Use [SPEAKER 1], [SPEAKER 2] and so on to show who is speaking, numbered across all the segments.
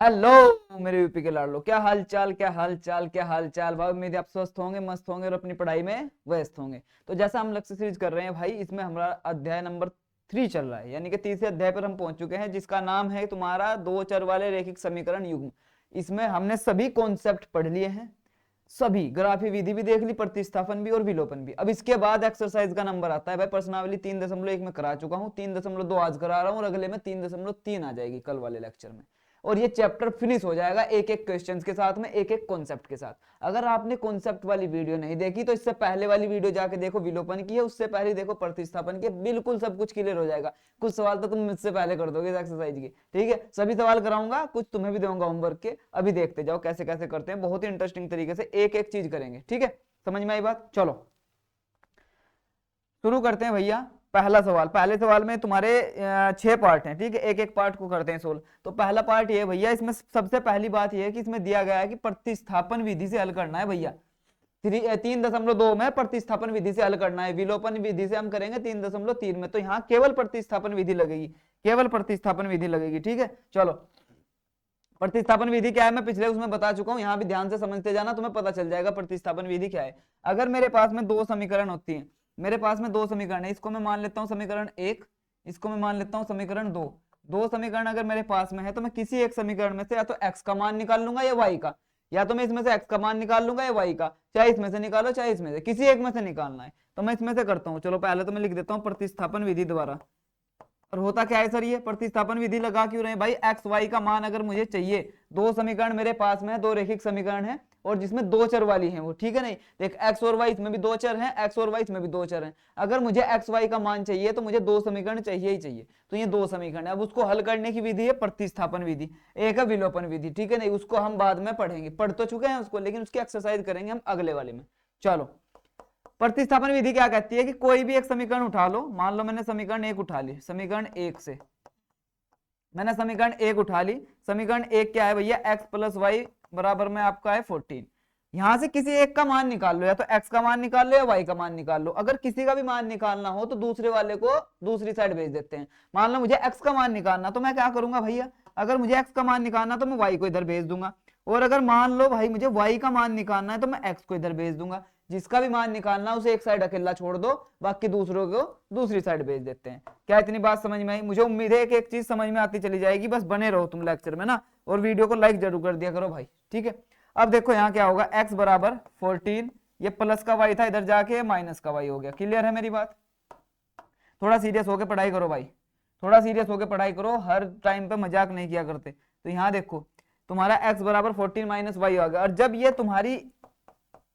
[SPEAKER 1] Hello मेरे UP के लाडलो, क्या हाल चाल, क्या हाल चाल, क्या हाल चाल भाई। उम्मीद है आप स्वस्थ होंगे, मस्त होंगे और अपनी पढ़ाई में व्यस्त होंगे। तो जैसा हम लक्ष्य सीरीज कर रहे हैं भाई, इसमें हमारा अध्याय नंबर 3 चल रहा है, यानी कि तीसरे अध्याय पर हम पहुंच चुके हैं, जिसका नाम है तुम्हारा दो चर वाले रैखिक समीकरण युग्म। इसमें हमने सभी कॉन्सेप्ट पढ़ लिए हैं, सभी ग्राफी विधि भी देख ली, प्रतिस्थापन भी और विलोपन भी। अब इसके बाद एक्सरसाइज का नंबर आता है भाई। प्रश्नावली 3.1 में करा चुका हूँ, 3.2 आज करा रहा हूँ और अगले में 3.3 आ जाएगी कल वाले लेक्चर में। और ये चैप्टर फिनिश हो जाएगा एक एक क्वेश्चंस के साथ में, एक एक कॉन्सेप्ट के साथ। अगर आपने कॉन्सेप्ट वाली वीडियो नहीं देखी तो इससे पहले वाली वीडियो जाके देखो, विलोपन की है, उससे पहले देखो प्रतिस्थापन की, बिल्कुल सब कुछ क्लियर हो जाएगा। कुछ सवाल तो तुम मुझसे पहले कर दोगे इस एक्सरसाइज की, ठीक है। सभी सवाल कराऊंगा, कुछ तुम्हें भी दूंगा होमवर्क के, अभी देखते जाओ कैसे कैसे करते हैं। बहुत ही इंटरेस्टिंग तरीके से एक एक चीज करेंगे, ठीक है। समझ में आई बात? चलो शुरू करते हैं भैया। पहला सवाल, पहले सवाल में तुम्हारे 6 पार्ट हैं, ठीक है। एक एक पार्ट को करते हैं सोल्व। तो पहला पार्ट ये है भैया, इसमें सबसे पहली बात ये है कि इसमें दिया गया है कि प्रतिस्थापन विधि से हल करना है भैया। 3.2 में प्रतिस्थापन विधि से हल करना है, विलोपन विधि से हम करेंगे 3.3 में। तो यहाँ केवल प्रतिस्थापन विधि लगेगी, केवल प्रतिस्थापन विधि लगेगी, ठीक है। चलो प्रतिस्थापन विधि क्या है मैं पिछले उसमें बता चुका हूं, यहाँ भी ध्यान से समझते जाना, तुम्हें पता चल जाएगा प्रतिस्थापन विधि क्या है। अगर मेरे पास में दो समीकरण होती है, मेरे पास में दो समीकरण है, इसको मैं मान लेता हूँ समीकरण 1, इसको मैं मान लेता हूँ समीकरण 2। दो समीकरण अगर मेरे पास में है तो मैं किसी एक समीकरण में से या तो x का मान निकाल लूंगा या y का, या तो मैं इसमें से x का मान निकाल लूंगा या y का, चाहे इसमें से निकालो चाहे इसमें से, किसी एक में से निकालना है। तो मैं इसमें से करता हूँ। चलो पहले तो मैं लिख देता हूँ प्रतिस्थापन विधि द्वारा। और होता क्या है सर, ये प्रतिस्थापन विधि लगा क्यों रहे भाई? एक्स वाई का मान अगर मुझे चाहिए, दो समीकरण मेरे पास में है, दो रैखिक समीकरण है और जिसमें दो चर वाली है वो, ठीक है। नहीं देख, एक्स और वाई इसमें भी दो चर हैं, एक्स और वाई इसमें भी दो चर हैं। अगर मुझे एक्स वाई का मान चाहिए तो मुझे दो समीकरण चाहिए ही चाहिए। तो ये दो समीकरण है, अब उसको हल करने की विधि है प्रतिस्थापन विधि, एक है विलोपन विधि, ठीक है। नहीं उसको हम बाद में पढ़ेंगे, पढ़ तो चुके हैं उसको, लेकिन उसकी एक्सरसाइज करेंगे हम अगले वाले में। चलो प्रतिस्थापन विधि क्या कहती है कि कोई भी एक समीकरण उठा लो। मान लो मैंने समीकरण 1 उठा ली, समीकरण 1 से मैंने समीकरण 1 उठा ली। समीकरण 1 क्या है भैया? x प्लस वाई बराबर में आपका है 14। यहां से किसी एक का मान निकाल लो, या तो x का मान निकाल लो या y का मान निकाल लो। अगर किसी का भी मान निकालना हो तो दूसरे वाले को दूसरी साइड भेज देते हैं। मान लो मुझे x का मान निकालना, तो मैं क्या करूंगा भैया? अगर मुझे x का मान निकालना तो मैं y को इधर भेज दूंगा, और अगर मान लो भाई मुझे y का मान निकालना है तो मैं x को इधर भेज दूंगा। जिसका भी मान निकालना उसे एक साइड अकेला छोड़ दो, बाकी दूसरों को दूसरी साइड भेज देते हैं। क्या इतनी बात समझ में आई? मुझे उम्मीद है कि एक चीज समझ में आती चली जाएगी। बस बने रहो तुम लेक्चर में ना, और वीडियो को लाइक जरूर कर दिया करो भाई, ठीक है। अब देखो यहाँ क्या होगा, x बराबर 14, ये प्लस का y था, इधर जाके माइनस का y हो गया। क्लियर है मेरी बात? थोड़ा सीरियस होकर पढ़ाई करो भाई, थोड़ा सीरियस होकर पढ़ाई करो, हर टाइम पे मजाक नहीं किया करते। तो यहाँ देखो तुम्हारा x बराबर 14 माइनस वाई आ गया, और जब ये तुम्हारी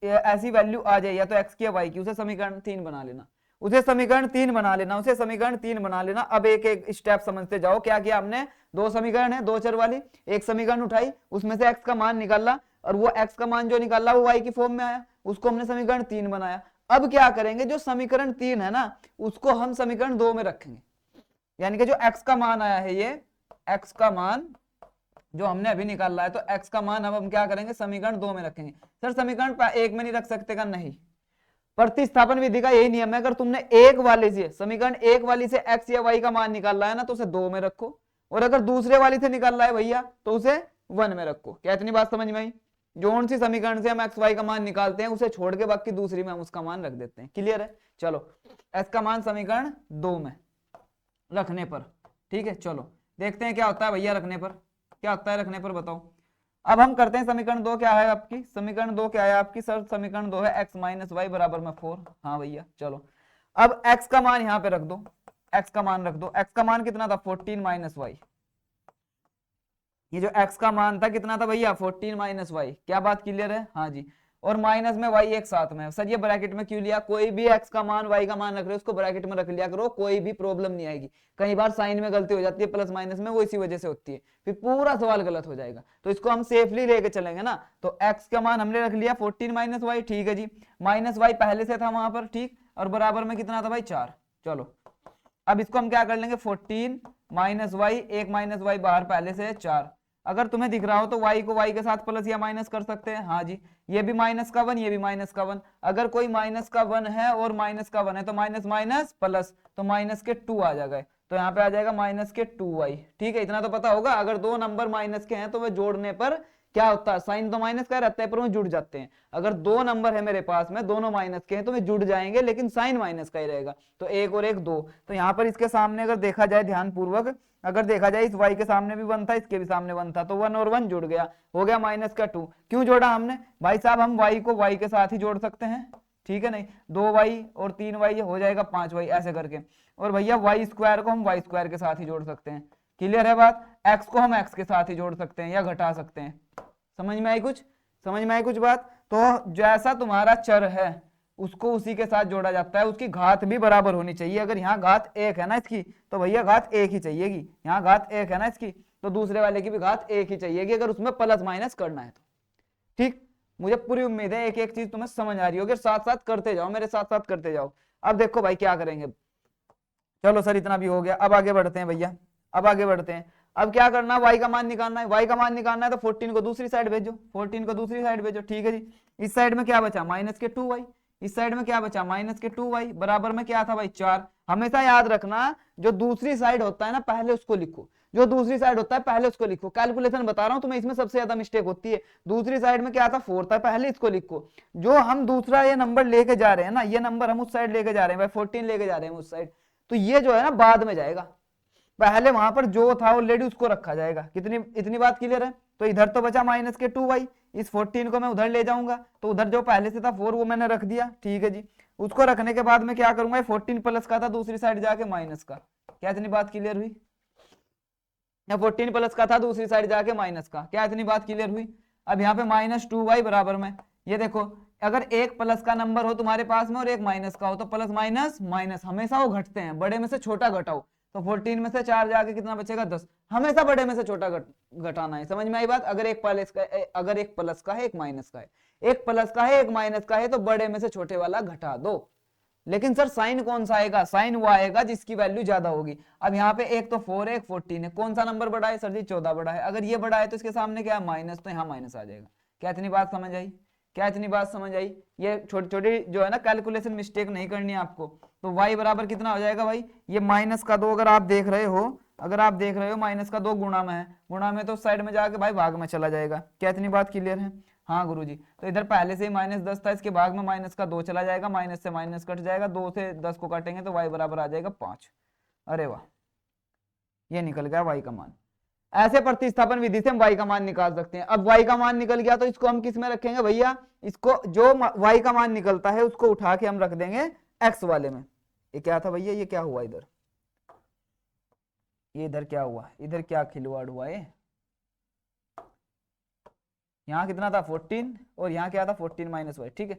[SPEAKER 1] ऐसी वैल्यू आ जाए, या तो x की या y की, उसे समीकरण 3 बना लेना, उसे समीकरण 3 बना लेना, उसे समीकरण 3 बना लेना। अब एक एक स्टेप समझते जाओ। क्या किया हमने? दो समीकरण है, दो चर वाली, एक समीकरण उठाई, उसमें से x का मान निकाला, और वो x का मान जो निकाला वो y की फॉर्म में आया, उसको हमने समीकरण 3 बनाया। अब क्या करेंगे, जो समीकरण 3 है ना, उसको हम समीकरण 2 में रखेंगे। यानी कि जो x का मान आया है, ये x का मान जो हमने अभी निकाला है, तो x का मान अब हम क्या करेंगे? समीकरण 2 में रखेंगे। सर समीकरण 1 में नहीं रख सकते का? नहीं, प्रतिस्थापन विधि का यही नियम है। अगर तुमने एक वाले से, समीकरण 1 वाली से x या y का मान निकाला है ना, तो उसे 2 में रखो, और अगर दूसरे वाली से निकालना है भैया तो उसे 1 में रखो। क्या इतनी बात समझ में आई? जोन सी समीकरण से हम एक्स वाई का मान निकालते हैं, उसे छोड़ के बाकी दूसरी में हम उसका मान रख देते हैं। क्लियर है? चलो x का मान समीकरण 2 में रखने पर, ठीक है। चलो देखते हैं क्या होता है भैया रखने पर, क्या होता है रखने पर, बताओ। अब हम करते हैं समीकरण 2 क्या है आपकी? समीकरण 2 क्या है आपकी सर? समीकरण 2 है x माइनस वाई बराबर में 4। हाँ भैया चलो, अब x का मान यहाँ पे रख दो, x का मान रख दो। x का मान कितना था? 14 माइनस वाई। ये जो x का मान था कितना था भैया? 14 माइनस वाई। क्या बात क्लियर है? हाँ जी। और माइनस में y एक साथ में। सर ये ब्रैकेट में क्यों लिया? कोई भी x का मान y का मान रख रहे हो उसको ब्रैकेट में रख लिया करो, कोई भी प्रॉब्लम नहीं आएगी। कई बार साइन में गलती हो जाती है प्लस माइनस में, वो इसी वजह से होती है, फिर पूरा सवाल गलत हो जाएगा। तो इसको हम सेफली लेके चलेंगे ना। तो x का मान हमने रख लिया 14 माइनस वाई, ठीक है जी। माइनस वाई पहले से था वहां पर, ठीक, और बराबर में कितना था भाई? 4। चलो अब इसको हम क्या कर लेंगे? 14 माइनस वाई, एक माइनस वाई बाहर पहले से है 4। अगर तुम्हें दिख रहा हो तो y को y के साथ प्लस या माइनस कर सकते हैं। हाँ जी, ये भी माइनस का 1, ये भी माइनस का 1। अगर कोई माइनस का 1 है और माइनस का 1 है तो माइनस माइनस प्लस, तो माइनस के 2 आ जाएगा। तो यहाँ पे आ जाएगा माइनस के 2y। ठीक है, इतना तो पता होगा। अगर दो नंबर माइनस के हैं तो वे जोड़ने पर क्या होता है, साइन तो माइनस का रहता है पर वो जुड़ जाते हैं। अगर दो नंबर है मेरे पास में, दोनों माइनस के हैं, तो वे जुड़ जाएंगे लेकिन साइन माइनस का ही रहेगा। तो एक और एक दो, तो यहाँ पर इसके सामने अगर देखा जाए ध्यान पूर्वक, अगर देखा जाए इस y के सामने भी 1 था, इसके भी सामने 1 था, तो 1 और 1 जुड़ गया, हो गया माइनस का 2। क्यों जोड़ा हमने भाई साहब, हम y को y के साथ ही जोड़ सकते हैं, ठीक है नहीं, 2y और 3y हो जाएगा 5y ऐसे करके। और भैया y स्क्वायर को हम y स्क्वायर के साथ ही जोड़ सकते हैं। क्लियर है बात। x को हम x के साथ ही जोड़ सकते हैं या घटा सकते हैं। समझ में आई कुछ, समझ में आई कुछ बात। तो जैसा तुम्हारा चर है उसको उसी के साथ जोड़ा जाता है, उसकी घात भी बराबर होनी चाहिए। अगर यहाँ घात 1 है ना इसकी, तो भैया घात 1 ही चाहिएगी। यहाँ घात 1 है ना इसकी, तो दूसरे वाले की भी घात 1 ही चाहिएगी, अगर उसमें प्लस माइनस करना है तो। ठीक, मुझे पूरी उम्मीद है एक एक चीज तुम्हें समझ आ रही होगी, साथ साथ करते जाओ, मेरे साथ साथ करते जाओ। अब देखो भाई क्या करेंगे, चलो सर इतना भी हो गया, अब आगे बढ़ते हैं भैया, अब आगे बढ़ते हैं। अब क्या करना है, y का मान निकालना है, y का मान निकालना है तो 14 को दूसरी साइड भेजो, 14 को दूसरी साइड भेजो। ठीक है जी, इस साइड में क्या बचा, माइनस के 2y, इस साइड में क्या बचा, माइनस के 2y, बराबर में क्या था भाई 4। हमेशा याद रखना, जो दूसरी साइड होता है ना पहले उसको लिखो, जो दूसरी साइड होता है पहले उसको लिखो। कैलकुलेशन बता रहा हूं तुम्हें, इसमें सबसे ज्यादा मिस्टेक होती है। दूसरी साइड में क्या था 4 था, पहले इसको लिखो। जो हम दूसरा ये नंबर लेके जा रहे हैं ना, ये नंबर हम उस साइड लेके जा रहे हैं भाई, 14 लेके जा रहे हैं उस साइड, तो ये जो है ना बाद में जाएगा, पहले वहां पर जो था ऑलरेडी उसको रखा जाएगा। कितनी, इतनी बात क्लियर है। तो इधर तो बचा माइनस के 2y, इस 14 को मैं उधर ले जाऊंगा, तो उधर जो पहले से था 4 वो मैंने रख दिया। ठीक है जी, उसको रखने के बाद में क्या करूंगा, 14 प्लस का था दूसरी साइड जाके माइनस का। क्या इतनी बात क्लियर हुई, या 14 प्लस का था दूसरी साइड जाके माइनस का, क्या इतनी बात क्लियर हुई। अब यहाँ पे माइनस 2y बराबर में, ये देखो अगर एक प्लस का नंबर हो तुम्हारे पास में और एक माइनस का हो, तो प्लस माइनस माइनस हमेशा वो घटते हैं, बड़े में से छोटा घटाओ। तो 14 में से 4 जाके कितना बचेगा 10, हमेशा बड़े में से छोटा घटाना है। समझ में आई बात। अगर एक प्लस का, अगर एक प्लस का है एक माइनस का है, एक प्लस का है एक माइनस का है, तो बड़े में से छोटे वाला घटा दो। लेकिन सर साइन कौन सा आएगा, साइन वो आएगा जिसकी वैल्यू ज्यादा होगी। अब यहाँ पे एक तो 4 है एक 14 है, कौन सा नंबर बड़ा है सर जी 14 बड़ा है। अगर ये बड़ा है तो इसके सामने क्या है माइनस, तो यहाँ माइनस आ जाएगा। क्या इतनी बात समझ आई, क्या इतनी बात समझ आई। ये छोटी छोटी जो है ना कैलकुलेशन मिस्टेक नहीं करनी है आपको। तो y बराबर कितना हो जाएगा भाई, ये माइनस का 2 अगर आप देख रहे हो, अगर आप देख रहे हो माइनस का 2 गुणा में है, गुणा में तो साइड में जाके भाई भाग में चला जाएगा। क्या इतनी बात क्लियर है। हाँ गुरुजी, तो इधर पहले से ही माइनस 10 था, इसके भाग में माइनस का 2 चला जाएगा, माइनस से माइनस कट जाएगा, 2 से 10 को काटेंगे तो y बराबर आ जाएगा 5। अरे वाह, ये निकल गया y का मान। ऐसे प्रतिस्थापन विधि से हम y का मान निकाल सकते हैं। अब y का मान निकल गया तो इसको हम किस में रखेंगे भैया, इसको जो y का मान निकलता है उसको उठा के हम रख देंगे x वाले में। ये क्या था भैया, ये क्या हुआ इधर, ये इधर क्या हुआ, इधर क्या खिलवाड़ हुआ है। यहाँ कितना था 14 और यहाँ क्या था 14 माइनस y। ठीक है,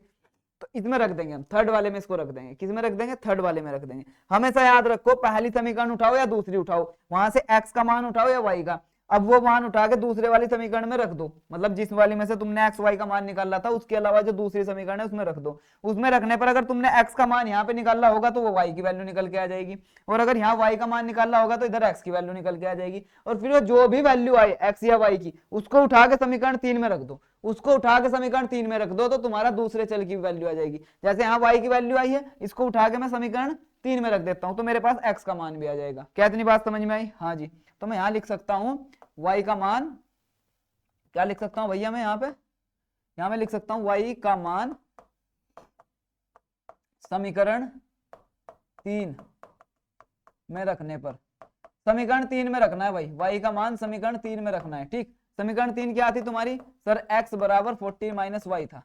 [SPEAKER 1] तो इसमें रख देंगे हम, थर्ड वाले में इसको रख देंगे। किस में रख देंगे, थर्ड वाले में रख देंगे। हमेशा याद रखो पहली समीकरण उठाओ या दूसरी उठाओ, वहां से x का मान उठाओ या y का, अब वो मान उठा के दूसरे वाली समीकरण में रख दो। मतलब जिस वाली में से तुमने x y का मान निकाला था उसके अलावा जो दूसरी समीकरण है उसमें रख दो। उसमें रखने पर अगर तुमने x का मान यहाँ पे निकाला होगा तो वो y की वैल्यू निकल के आ जाएगी, और अगर यहाँ y का मान निकाला होगा तो इधर x की वैल्यू निकल के आ जाएगी। और फिर वो जो भी वैल्यू आए x या y की, उसको उठा के समीकरण 3 में रख दो, उसको उठा के समीकरण 3 में रख दो, तो तुम्हारा दूसरे चल की वैल्यू आ जाएगी। जैसे यहाँ y की वैल्यू आई है, इसको उठा के मैं समीकरण 3 में रख देता हूं, तो मेरे पास x का मान भी आ जाएगा। क्या इतनी बात समझ में आई। हाँ जी, तो मैं यहाँ लिख सकता हूँ y का मान, क्या लिख सकता हूँ भैया मैं यहाँ मैं लिख सकता हूँ y का मान समीकरण 3 में रखने पर, समीकरण 3 में रखना है भाई, y का मान समीकरण 3 में रखना है। ठीक, समीकरण 3 क्या थी तुम्हारी सर, x बराबर 14 माइनस y था।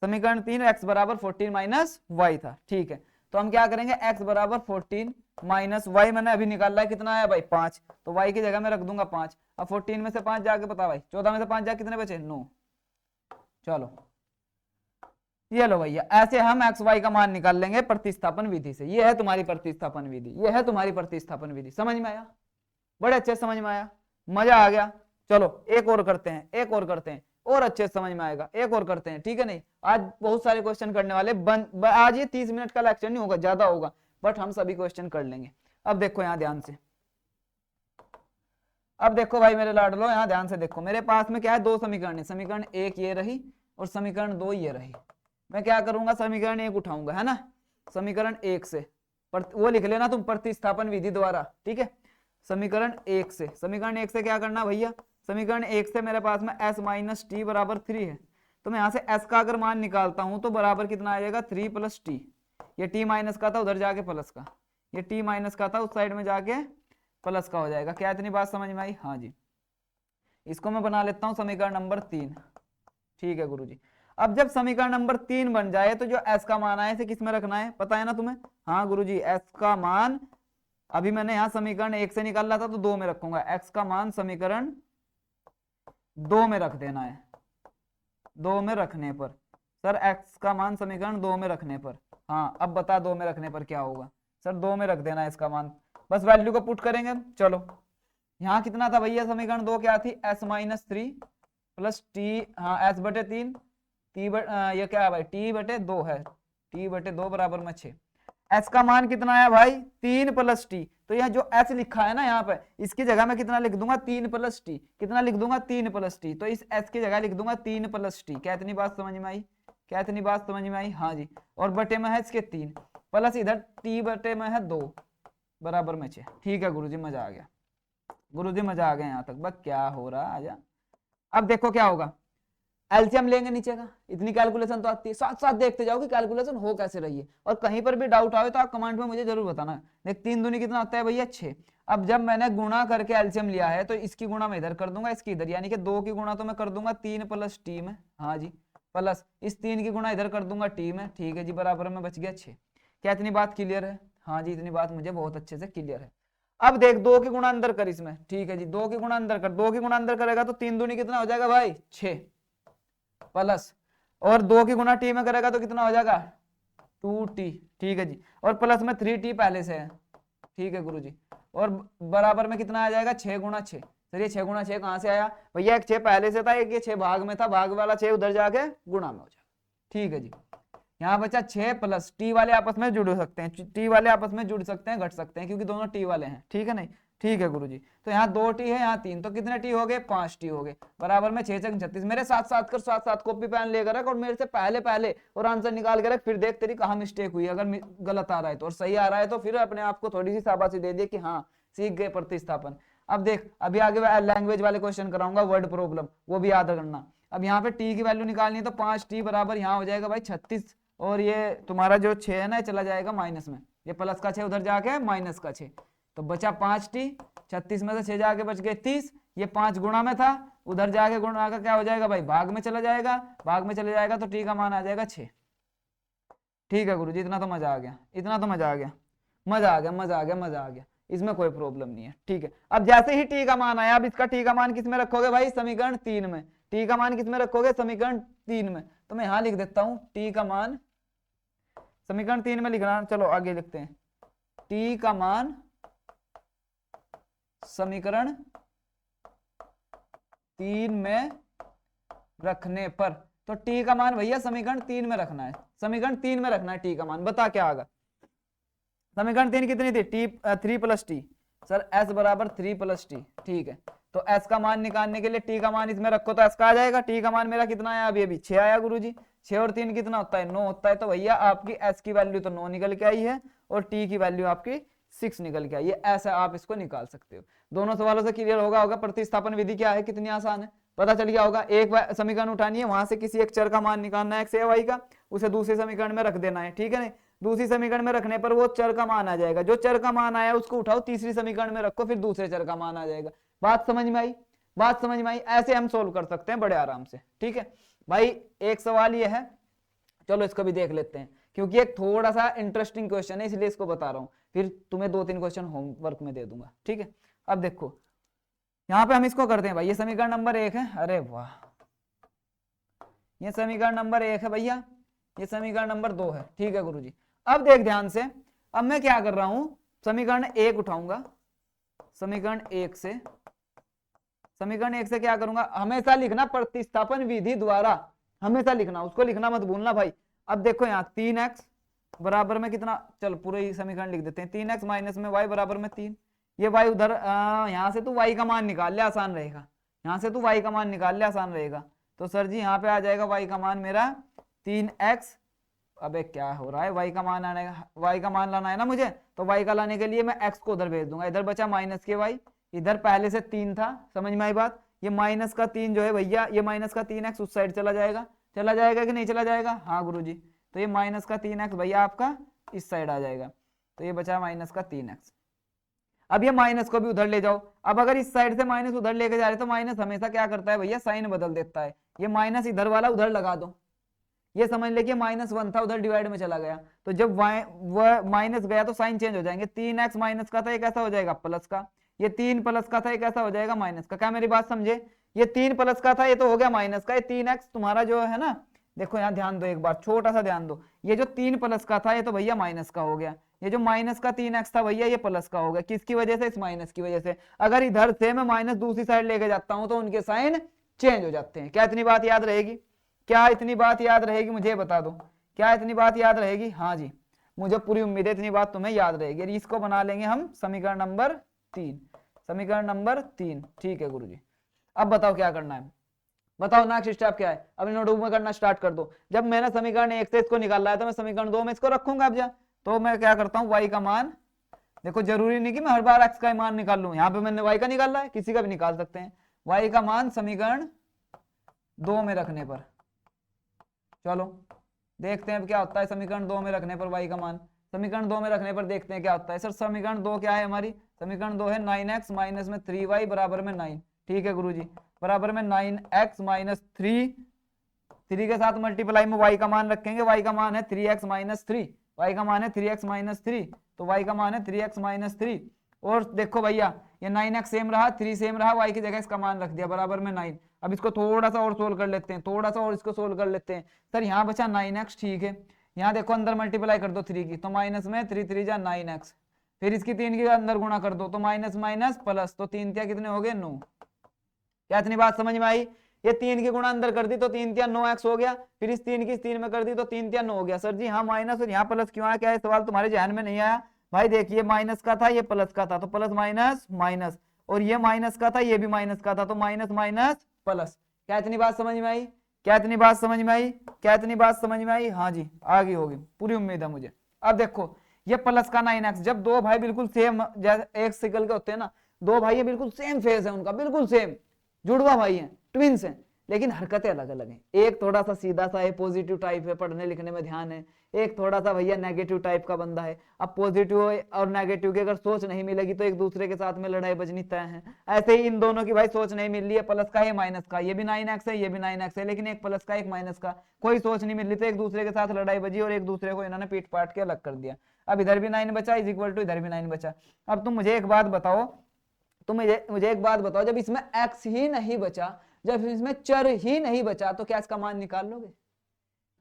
[SPEAKER 1] समीकरण 3 x बराबर 14 माइनस y था। ठीक है, तो हम क्या करेंगे, x बराबर 14 माइनस y मैंने अभी निकाला है, कितना है भाई 5, तो y की जगह में रख दूंगा 5। अब 14 में से 5 जाके बता भाई, 14 में से 5 जाके कितने बचे 9। चलो ये लो भैया, ऐसे हम x y का मान निकाल लेंगे प्रतिस्थापन विधि से। ये है तुम्हारी प्रतिस्थापन विधि, ये है तुम्हारी प्रतिस्थापन विधि। समझ में आया, बड़े अच्छे समझ में आया, मजा आ गया। चलो एक और करते हैं, एक और करते हैं, और अच्छे समझ में आएगा, एक और करते हैं। ठीक है नहीं, आज बहुत सारे क्वेश्चन करने वाले आज ये 30 मिनट का लेक्चर नहीं होगा, ज्यादा होगा, बट हम सभी क्वेश्चन कर लेंगे। अब देखो यहाँ ध्यान से, अब देखो भाई मेरे लाडलो, यहाँ ध्यान से देखो, मेरे पास में क्या है, 2 समीकरण है, समीकरण 1 ये रही और समीकरण 2 ये रही। मैं क्या करूंगा, समीकरण 1 उठाऊंगा, है ना, समीकरण 1 से वो लिख लेना तुम प्रतिस्थापन विधि द्वारा, ठीक है। समीकरण 1 से, समीकरण 1 से क्या करना भैया, समीकरण 1 से मेरे पास में s माइनस टी बराबर 3 है, तो मैं यहाँ से s का अगर मान निकालता हूं तो बराबर कितना आ जाएगा 3 प्लस टी, ये t माइनस का था उधर जाके प्लस का, ये t माइनस का था उस साइड में जाके प्लस का हो जाएगा। क्या इतनी बात समझ में आई? हाँ जी। इसको मैं बना लेता हूँ समीकरण नंबर 3, ठीक है गुरुजी। अब जब समीकरण नंबर 3 बन जाए तो जो s का मान है इसे किस में रखना है पता है ना तुम्हें? हाँ गुरुजी, s का मान अभी मैंने यहाँ समीकरण 1 से निकाला था तो 2 में रखूंगा, x का मान समीकरण 2 में रख देना है। 2 में रखने पर सर x का मान समीकरण 2 में रखने पर, हाँ अब बता 2 में रखने पर क्या होगा? सर 2 में रख देना है इसका मान, बस वैल्यू को पुट करेंगे। चलो यहाँ कितना था भैया समीकरण 2 क्या थी, s माइनस 3 प्लस टी, हाँ s बटे 3 ये क्या है भाई t बटे 2 है, t बटे 2 बराबर में 6। s का मान कितना है भाई 3 प्लस टी, तो यह जो s लिखा है ना यहाँ पे इसकी जगह मैं कितना लिख दूंगा 3 प्लस टी, कितना लिख दूंगा 3 प्लस टी, तो इस s की जगह लिख दूंगा 3 प्लस टी। क्या इतनी बात समझ में आई? क्या इतनी बात समझ में आई? हाँ जी। और बटे में है इसके 3 प्लस इधर t बटे में है 2 बराबर में 6। ठीक है गुरुजी, मजा आ गया गुरुजी, मजा आ गया यहाँ तक। बस क्या हो रहा आजा। अब देखो क्या होगा, एलसीएम लेंगे नीचे का, इतनी कैलकुलेशन तो आती है, साथ साथ देखते जाओ कि कैलकुलेशन हो कैसे रही है, और कहीं पर भी डाउट आए तो आप कमेंट में मुझे जरूर बताना। देख 3 दूनी कितना होता है भैया 6। अब जब मैंने गुणा करके एलसीएम लिया है तो इसकी गुणा मैं इधर कर दूंगा, इसकी इधर, यानी कि 2 की गुणा तो मैं कर दूंगा 3 प्लस टी में, हाँ जी, प्लस इस 3 की गुणा इधर कर दूंगा टी में, ठीक है जी, बराबर में बच गया 6। क्या इतनी बात क्लियर है? हाँ जी, इतनी बात मुझे बहुत अच्छे से क्लियर है। अब देख 2 की गुणा अंदर कर इसमें, ठीक है जी, 2 की गुणा अंदर कर, 2 की गुणा अंदर करेगा तो 3 दूनी कितना हो जाएगा भाई 6 प्लस, और 2 की गुणा टी में करेगा तो कितना हो जाएगा 2t, ठीक है जी, और प्लस में 3t पहले से है, ठीक है गुरुजी, और बराबर में कितना आ जाएगा 6 गुणा 6। सर ये 6 गुणा 6 कहां से आया भैया? एक 6 पहले से था, एक ये 6 भाग में था, भाग वाला 6 उधर जाके गुणा में हो जाएगा, ठीक है जी। यहाँ बचा 6 प्लस टी वाले आपस में जुड़ सकते हैं, टी वाले आपस में जुड़ सकते हैं, घट सकते हैं, क्योंकि दोनों टी वाले हैं, ठीक है नहीं? ठीक है गुरुजी। तो यहाँ 2 टी है, यहाँ 3, तो कितने टी हो गए 5 टी हो गए, बराबर में 6 6 36। मेरे साथ साथ कर, साथ साथ कॉपी पेन लेकर रख और मेरे से पहले पहले और आंसर निकाल के रख, फिर देख तेरी कहाँ मिस्टेक हुई। अगर गलत आ रहा है तो, और सही आ रहा है तो फिर अपने आप को थोड़ी सी शाबाशी दे दे कि हाँ सीख गए प्रतिस्थापन। अब देख अभी आगे लैंग्वेज वाले क्वेश्चन कराऊंगा, वर्ड प्रॉब्लम, वो भी याद करना। अब यहाँ पे टी की वैल्यू निकालनी है तो 5 टी बराबर यहाँ हो जाएगा भाई 36, और ये तुम्हारा जो 6 है ना चला जाएगा माइनस में, ये प्लस का 6 उधर जाके माइनस का 6, तो बचा 5 टी, 36 में से 6 जाके बच गए 30, ये 5 गुणा में था, उधर जाके गुणा का क्या हो जाएगा भाई भाग में चला जाएगा, भाग में चले जाएगा तो टी का मान आ जाएगा 6। ठीक है गुरुजी, इतना तो मजा आ गया, इतना तो मजा आ गया, मजा आ गया, मजा आ गया, मजा आ गया, इसमें कोई प्रॉब्लम नहीं है। ठीक है, अब जैसे ही टी का मान आया, अब इसका टी का मान किस में रखोगे भाई? समीकरण 3 में। टी का मान किस में रखोगे? समीकरण 3 में। तो मैं यहां लिख देता हूं टी का मान समीकरण 3 में लिखना, चलो आगे लिखते हैं। टी का मान समीकरण 3 में रखने पर, तो टी का मान भैया समीकरण 3 में रखना है, समीकरण 3 में रखना है टी का मान। बता क्या आगा? समीकरण 3 कितनी थी? T 3 plus T. Sir S बराबर 3 प्लस टी, ठीक है। तो एस का मान निकालने के लिए टी का मान इसमें रखो तो एस का आ जाएगा। टी का मान मेरा कितना आया? अभी 6 आया गुरुजी। 6 और 3 कितना होता है? 9 होता है। तो भैया आपकी एस की वैल्यू तो 9 निकल के आई है और टी की वैल्यू आपकी 6 निकल के आई है। ऐसा आप इसको निकाल सकते हो। दोनों सवालों से क्लियर होगा प्रतिस्थापन विधि क्या है, कितनी आसान है, पता चल गया होगा। एक समीकरण उठानी है, वहां से किसी एक चर का मान निकालना है एक्स या वाई का, उसे दूसरे समीकरण में रख देना है, ठीक है नहीं। दूसरी समीकरण में रखने पर वो चर का मान आ जाएगा, जो चर का मान आया उसको उठाओ तीसरी समीकरण में रखो, फिर दूसरे चर का मान आ जाएगा। बात समझ में आई? बात समझ में आई? ऐसे हम सोल्व कर सकते हैं बड़े आराम से, ठीक है भाई। एक सवाल ये है, चलो इसको भी देख लेते हैं, क्योंकि एक थोड़ा सा इंटरेस्टिंग क्वेश्चन है इसलिए इसको बता रहा हूं, फिर तुम्हें 2-3 क्वेश्चन होमवर्क में दे दूंगा, ठीक है। अब देखो यहां पे हम इसको करते हैं भाई, ये समीकरण नंबर 1 है। अरे वाह, ये समीकरण नंबर 1 है भैया, ये समीकरण नंबर 2 है, ठीक है गुरुजी। अब देख ध्यान से, अब मैं क्या कर रहा हूं, समीकरण 1 उठाऊंगा, समीकरण 1 से, समीकरण 1 से क्या करूंगा, हमेशा लिखना प्रतिस्थापन विधि द्वारा, हमेशा लिखना, उसको लिखना मत भूलना भाई। अब देखो यहाँ 3x बराबर में कितना, चल पूरे ही समीकरण लिख देते हैं, 3x माइनस में y बराबर में 3। ये y उधर, यहाँ से तू y का मान निकाल ले, आसान रहेगा, यहाँ से तू y का मान निकाल ले, आसान रहेगा। तो सर जी यहाँ पे आ जाएगा y का मान मेरा 3x अबे क्या हो रहा है, y का मान आने, y का मान लाना है ना मुझे, तो y का लाने के लिए मैं x को उधर भेज दूंगा, इधर बचा माइनस के y, इधर पहले से 3 था, समझ में आई बात। ये माइनस का 3 जो है भैया, ये माइनस का 3x उस साइड चला जाएगा, चला जाएगा कि नहीं चला जाएगा, हाँ गुरुजी। तो ये माइनस का 3x भैया आपका इस साइड आ जाएगा, तो ये बचा माइनस का 3x। अब ये माइनस को भी उधर ले जाओ, अब अगर इस साइड से माइनस उधर लेके जा रहे तो माइनस हमेशा क्या करता है भैया, साइन बदल देता है। ये माइनस इधर वाला उधर लगा दो, ये समझ ले कि -1 था उधर डिवाइड में चला गया, तो जब माइनस गया तो साइन चेंज हो जाएंगे। 3x माइनस का था ये कैसा हो जाएगा प्लस का, ये 3 प्लस का था ये कैसा हो जाएगा माइनस का। क्या मेरी बात समझे, ये 3 प्लस का था ये तो हो गया माइनस का, ये 3x तुम्हारा जो है ना, देखो यहाँ ध्यान दो एक बार, छोटा सा ध्यान दो, ये जो 3 प्लस का था ये तो भैया माइनस का हो गया, ये जो माइनस का 3x था भैया ये प्लस का हो गया, किसकी वजह से, इस माइनस की वजह से। अगर इधर से मैं माइनस दूसरी साइड लेके जाता हूं तो उनके साइन चेंज हो जाते हैं। क्या इतनी बात याद रहेगी, क्या इतनी बात याद रहेगी, मुझे बता दो, क्या इतनी बात याद रहेगी, हाँ जी मुझे पूरी उम्मीद है इतनी बात तुम्हें याद रहेगी। इसको बना लेंगे हम समीकरण नंबर 3, समीकरण नंबर 3, ठीक है गुरुजी। अब बताओ क्या करना है, बताओ नेक्स्ट स्टेप क्या है, अब नोटबुक में करना स्टार्ट कर दो। जब मैंने समीकरण 1 से इसको निकाला है तो मैं समीकरण 2 में इसको रखूंगा। अब जा तो मैं क्या करता हूँ, y का मान, देखो जरूरी नहीं कि मैं हर बार x का मान निकाल लूं, यहाँ पे मैंने y का निकाला है, किसी का भी निकाल सकते हैं। y का मान समीकरण 2 में रखने पर, चलो देखते हैं अब क्या होता है समीकरण 2 में रखने पर y का मान, समीकरण 2 में रखने पर देखते हैं क्या होता है। सर समीकरण 2 क्या है हमारी, समीकरण 2 है 9x माइनस में 3y बराबर में 9, ठीक है गुरुजी, बराबर में 9x माइनस 3 के साथ मल्टीप्लाई में y का मान रखेंगे, y का मान है 3x माइनस 3, y का मान है 3x माइनस 3, तो y का मान है 3x माइनस 3। और देखो भैया ये 9x सेम रहा, 3 सेम रहा, y की जगह इसका मान रख दिया बराबर में 9। अब इसको थोड़ा सा और सोल्व कर लेते हैं, थोड़ा सा और इसको सोल्व कर लेते हैं। सर यहाँ बचा 9x, ठीक है, यहाँ देखो अंदर मल्टीप्लाई कर दो 3 की, तो माइनस में 3 3 जा 9x, फिर इसकी 3 की अंदर गुणा कर दो, तो माइनस माइनस प्लस, तो 3 क्या कितने हो गए 9। क्या इतनी बात समझ में आई, ये 3 की गुणा अंदर कर दी तो 3 3 9x हो गया, फिर इस 3 की इस 3 में कर दी तो 3 3 9 हो गया। सर जी हाँ माइनस और यहाँ प्लस क्यों आया, क्या है सवाल तुम्हारे ध्यान में नहीं आया भाई, देखिए माइनस का था ये प्लस का था, तो प्लस माइनस माइनस, और ये माइनस का था ये भी माइनस का था, तो माइनस माइनस प्लस। क्या इतनी बात समझ में आई, क्या इतनी बात समझ में आई, क्या इतनी बात समझ में आई, हाँ जी आगे होगी पूरी उम्मीद है मुझे। अब देखो ये प्लस का 9x, जब दो भाई बिल्कुल सेम जैसे एक सिकल के होते हैं ना, दो भाई ये बिल्कुल सेम फेस है उनका, बिल्कुल सेम जुड़वा भाई हैं, ट्विंस हैं, लेकिन हरकतें अलग अलग हैं। एक थोड़ा सा सीधा सा है, पॉजिटिव टाइप है, पढ़ने लिखने में ध्यान है, एक थोड़ा सा भैया नेगेटिव टाइप का बंदा है। अब पॉजिटिव और नेगेटिव की अगर सोच नहीं मिलेगी तो एक दूसरे के साथ में लड़ाई बजनी तय है। ऐसे ही इन दोनों की भाई सोच नहीं मिल रही है, प्लस का है माइनस का, ये भी 9x है ये भी 9x है, लेकिन एक प्लस का एक माइनस का, कोई सोच नहीं मिल रही, तो एक दूसरे के साथ लड़ाई बजी और एक दूसरे को इन्होंने पीट पाट के अलग कर दिया। अब इधर भी 9 बचा इज इक्वल टू इधर भी 9 बचा। अब तुम मुझे एक बात बताओ, तुम मुझे एक बात बताओ, जब इसमें x ही नहीं बचा, जब इसमें चर ही नहीं बचा, तो क्या इसका मान निकाल लोगे,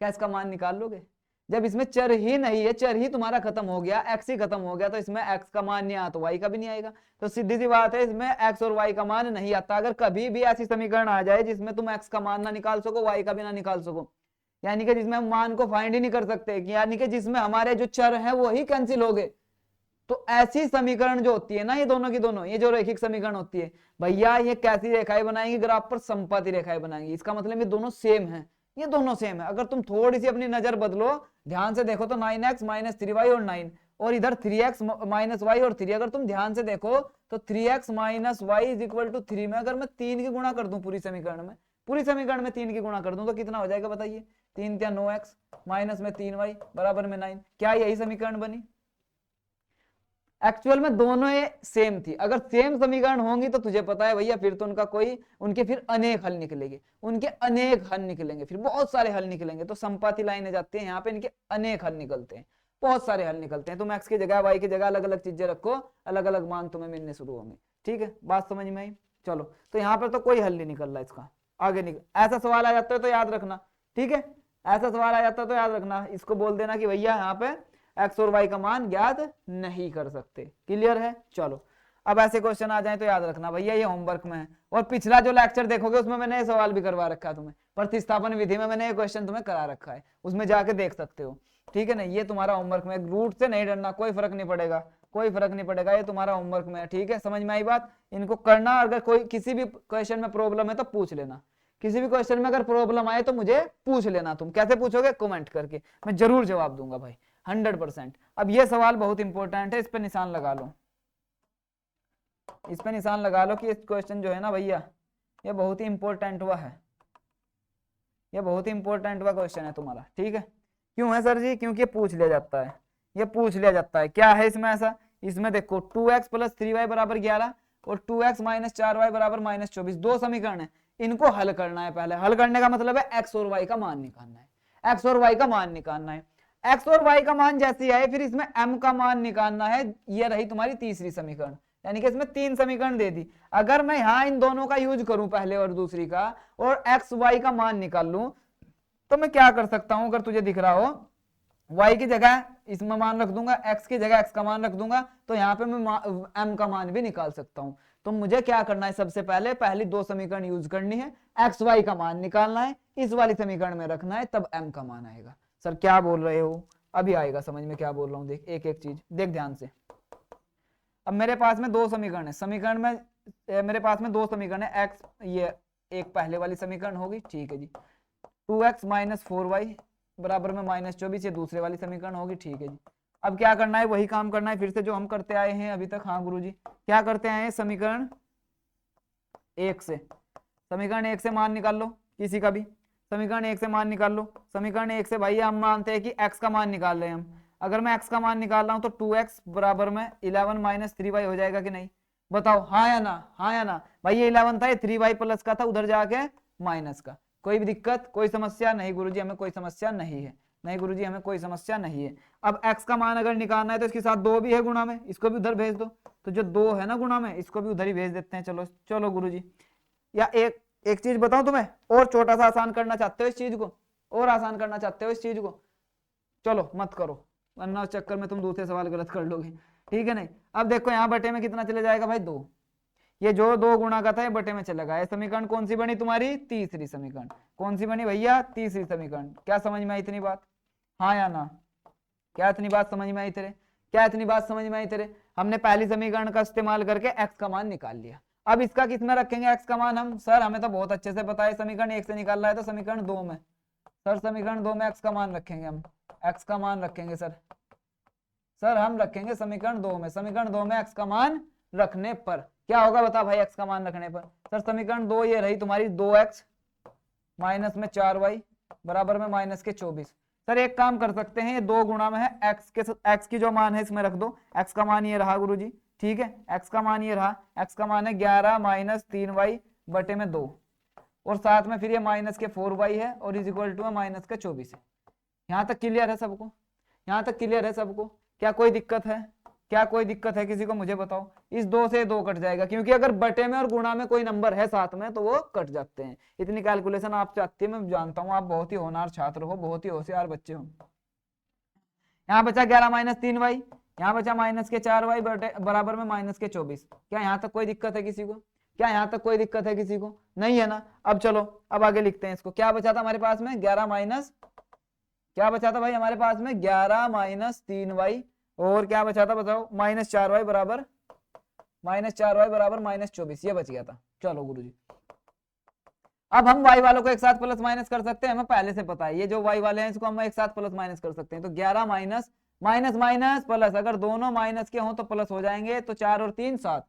[SPEAKER 1] क्या इसका मान निकाल लोगे। जब इसमें चर ही नहीं है, चर ही तुम्हारा खत्म हो गया, x ही खत्म हो गया, तो इसमें x का मान नहीं आया तो y का भी नहीं आएगा। तो सीधी सी बात है इसमें x और y का मान नहीं आता। अगर कभी भी ऐसी समीकरण आ जाए जिसमें तुम x का मान ना निकाल सको, y का भी ना निकाल सको, यानी कि जिसमें हम मान को फाइंड ही नहीं कर सकते, यानी कि जिसमें हमारे जो चर है वो ही कैंसिल हो गए, तो ऐसी समीकरण जो होती है ना, ये दोनों की दोनों, ये जो रैखिक समीकरण होती है भैया, ये कैसी रेखाएं बनाएंगी, ग्राफ पर समपाती रेखाएं बनाएंगी। इसका मतलब ये दोनों सेम है, ये दोनों सेम है। अगर तुम थोड़ी सी अपनी नजर बदलो, ध्यान से देखो, तो 9x माइनस 3y और 9, और इधर 3x माइनस y और 3, अगर तुम ध्यान से देखो तो 3x minus y is equal to 3 में अगर मैं 3 की गुणा कर दूं पूरी समीकरण में, पूरी समीकरण में 3 की गुणा कर दूं तो कितना हो जाएगा बताइए, 3 3 9x माइनस में 3y बराबर में 9। क्या यही समीकरण बनी। एक्चुअल में दोनों ये सेम थी। अगर सेम समीकरण होंगी तो तुझे पता है भैया फिर तो उनका कोई, उनके फिर अनेक हल निकलेंगे, उनके अनेक हल निकलेंगे, फिर बहुत सारे हल निकलेंगे। तो संपाती लाइनें जाती हैं यहाँ पे, इनके अनेक हल निकलते हैं, बहुत सारे हल निकलते हैं। तुम एक्स की जगह वाई की जगह अलग अलग चीजें रखो, अलग अलग मान तुम्हें मिलने शुरू होंगे। ठीक है, बात समझ में आई। चलो तो यहाँ पर तो कोई हल नहीं निकल रहा इसका, आगे निकल। ऐसा सवाल आ जाता है तो याद रखना, ठीक है, ऐसा सवाल आ जाता है तो याद रखना, इसको बोल देना कि भैया यहाँ पे एक्स और वाई का मान ज्ञात नहीं कर सकते। क्लियर है। चलो अब ऐसे क्वेश्चन आ जाए तो याद रखना भैया ये होमवर्क में है, और पिछला जो लेक्चर देखोगे उसमें मैंने ये सवाल भी करवा रखा है तुम्हें, प्रतिस्थापन विधि में मैंने ये क्वेश्चन तुम्हें करा रखा है, उसमें जाके देख सकते हो। ठीक है ना, ये तुम्हारा होमवर्क में, रूट से नहीं डरना, कोई फर्क नहीं पड़ेगा, कोई फर्क नहीं पड़ेगा, ये तुम्हारा होमवर्क में है। ठीक है, समझ में आई बात। इनको करना, अगर कोई किसी भी क्वेश्चन में प्रॉब्लम है तो पूछ लेना, किसी भी क्वेश्चन में अगर प्रॉब्लम आए तो मुझे पूछ लेना। तुम कैसे पूछोगे? कमेंट करके, मैं जरूर जवाब दूंगा भाई 100%। अब ये सवाल बहुत इंपॉर्टेंट है, इस पे निशान लगा लो, इस पे निशान लगा लो कि इस क्वेश्चन जो है ना भैया ये बहुत ही इंपॉर्टेंट हुआ है, ये बहुत ही इंपॉर्टेंट हुआ क्वेश्चन है तुम्हारा, ठीक है। क्यों है सर जी? क्योंकि ये पूछ लिया जाता है, ये पूछ लिया जाता है। क्या है इसमें ऐसा? इसमें देखो 2x प्लस 3y बराबर 11 और 2x माइनस 4y बराबर माइनस 24, दो समीकरण है, इनको हल करना है। पहले हल करने का मतलब है x और y का मान निकालना है, x और y का मान निकालना है। x और y का मान जैसे आए फिर इसमें m का मान निकालना है। ये रही तुम्हारी तीसरी समीकरण, यानी कि इसमें 3 समीकरण दे दी। अगर मैं यहाँ इन दोनों का यूज करूं पहले और दूसरी का, और x y का मान निकाल लूं, तो मैं क्या कर सकता हूं? अगर तुझे दिख रहा हो, y की जगह इसमें मान रख दूंगा, x की जगह x का मान रख दूंगा, तो यहाँ पे मैं m का मान भी निकाल सकता हूं। तो मुझे क्या करना है? सबसे पहले पहली दो समीकरण यूज करनी है, x y का मान निकालना है, इस वाली समीकरण में रखना है, तब m का मान आएगा। सर क्या बोल रहे हो? अभी आएगा समझ में क्या बोल रहा हूँ, देख एक एक चीज देख ध्यान से। अब मेरे पास में दो समीकरण है, समीकरण में मेरे पास में दो समीकरण है, x ये एक पहले वाली समीकरण होगी, ठीक है जी। 2x माइनस 4y बराबर में माइनस 24, ये दूसरे वाली समीकरण होगी, ठीक है जी। अब क्या करना है? वही काम करना है फिर से जो हम करते आए हैं अभी तक। हाँ गुरुजी, क्या करते आए हैं? समीकरण एक से, समीकरण एक से मान निकाल लो किसी का भी, समीकरण एक से मान निकाल लो। समीकरण एक से भाई हम मानते हैं कि x का मान निकाल रहे हैं हम। अगर मैं x का मान निकाल रहा हूं तो 2x बराबर में 11 माइनस 3y हो जाएगा कि नहीं? बताओ हाँ या ना, हाँ या ना। भाई ये 11 था, ये 3y प्लस का था, उधर जाके माइनस का। कोई भी दिक्कत, कोई समस्या नहीं गुरुजी? हमें कोई समस्या नहीं है, नहीं गुरुजी हमें कोई समस्या नहीं है। अब x का मान अगर निकालना है तो इसके साथ 2 भी है गुणा में, इसको भी उधर भेज दो। तो जो 2 है ना गुणा में, इसको भी उधर ही भेज देते हैं। चलो चलो गुरुजी। या एक चीज बताऊं तुम्हें, और छोटा सा आसान करना चाहते हो इस चीज को, और आसान करना चाहते हो इस चीज को? चलो मत करो, वरना उस चक्कर में तुम दूसरे सवाल गलत कर लोगे, ठीक है नहीं। अब देखो यहाँ बटे में कितना चले जाएगा भाई? 2। ये जो 2 गुणा का था ये बटे में चला गया। ये समीकरण कौन सी बनी तुम्हारी? तीसरी समीकरण। कौन सी बनी भैया? तीसरी समीकरण। क्या समझ में आई इतनी बात? हाँ या ना? क्या इतनी बात समझ में आई तेरे? क्या इतनी बात समझ में आई तेरे? हमने पहली समीकरण का इस्तेमाल करके x का मान निकाल लिया। अब इसका किसमें रखेंगे x का मान हम? सर हमें तो बहुत अच्छे से पता है, समीकरण एक से निकाल रहा है तो समीकरण 2 में। सर समीकरण 2 में x का मान रखेंगे हम, x का मान रखेंगे सर, सर हम रखेंगे समीकरण 2 में। समीकरण 2 में x का मान रखने पर क्या होगा बता भाई? x का मान रखने पर सर समीकरण 2 ये रही तुम्हारी 2x माइनस में 4y बराबर में माइनस के 24। सर एक काम कर सकते हैं, ये 2 गुणा में है, x की जो मान है इसमें रख दो। x का मान ये रहा गुरुजी, ठीक है, x का मान ये रहा, x का मान है 11 माइनस 3y बटे में 2, और साथ में फिर ये माइनस के 4y है और इज इक्वल टू माइनस के 24 है। यहाँ तक क्लियर है सबको? यहाँ तक क्लियर है सबको? क्या कोई दिक्कत है? क्या कोई दिक्कत है किसी को? मुझे बताओ। इस 2 से 2 कट जाएगा, क्योंकि अगर बटे में और गुणा में कोई नंबर है साथ में तो वो कट जाते हैं। इतनी कैलकुलेशन आप चाहती है, मैं जानता हूँ आप बहुत ही होनहार छात्र हो, बहुत ही होशियार बच्चे हो। यहाँ बचा 11 माइनस 3y, यहाँ बचा माइनस के 4y बराबर में माइनस के 24। क्या यहाँ तक कोई दिक्कत है किसी को? क्या यहाँ तक कोई दिक्कत है किसी को? नहीं है ना? अब चलो अब आगे लिखते हैं इसको। क्या बचा था हमारे पास में? 11 माइनस, क्या बचा था भाई हमारे पास में? 11 माइनस 3y, और क्या बचा था बताओ? माइनस 4y बराबर माइनस 24, ये बच गया था। चलो गुरुजी, अब हम y वालों को एक साथ प्लस माइनस कर सकते हैं, हमें पहले से पता है ये जो y वाले हैं इसको हम एक साथ प्लस माइनस कर सकते हैं। तो 11 माइनस माइनस माइनस प्लस, अगर दोनों माइनस के हों तो प्लस हो जाएंगे, तो 4 और 3 7,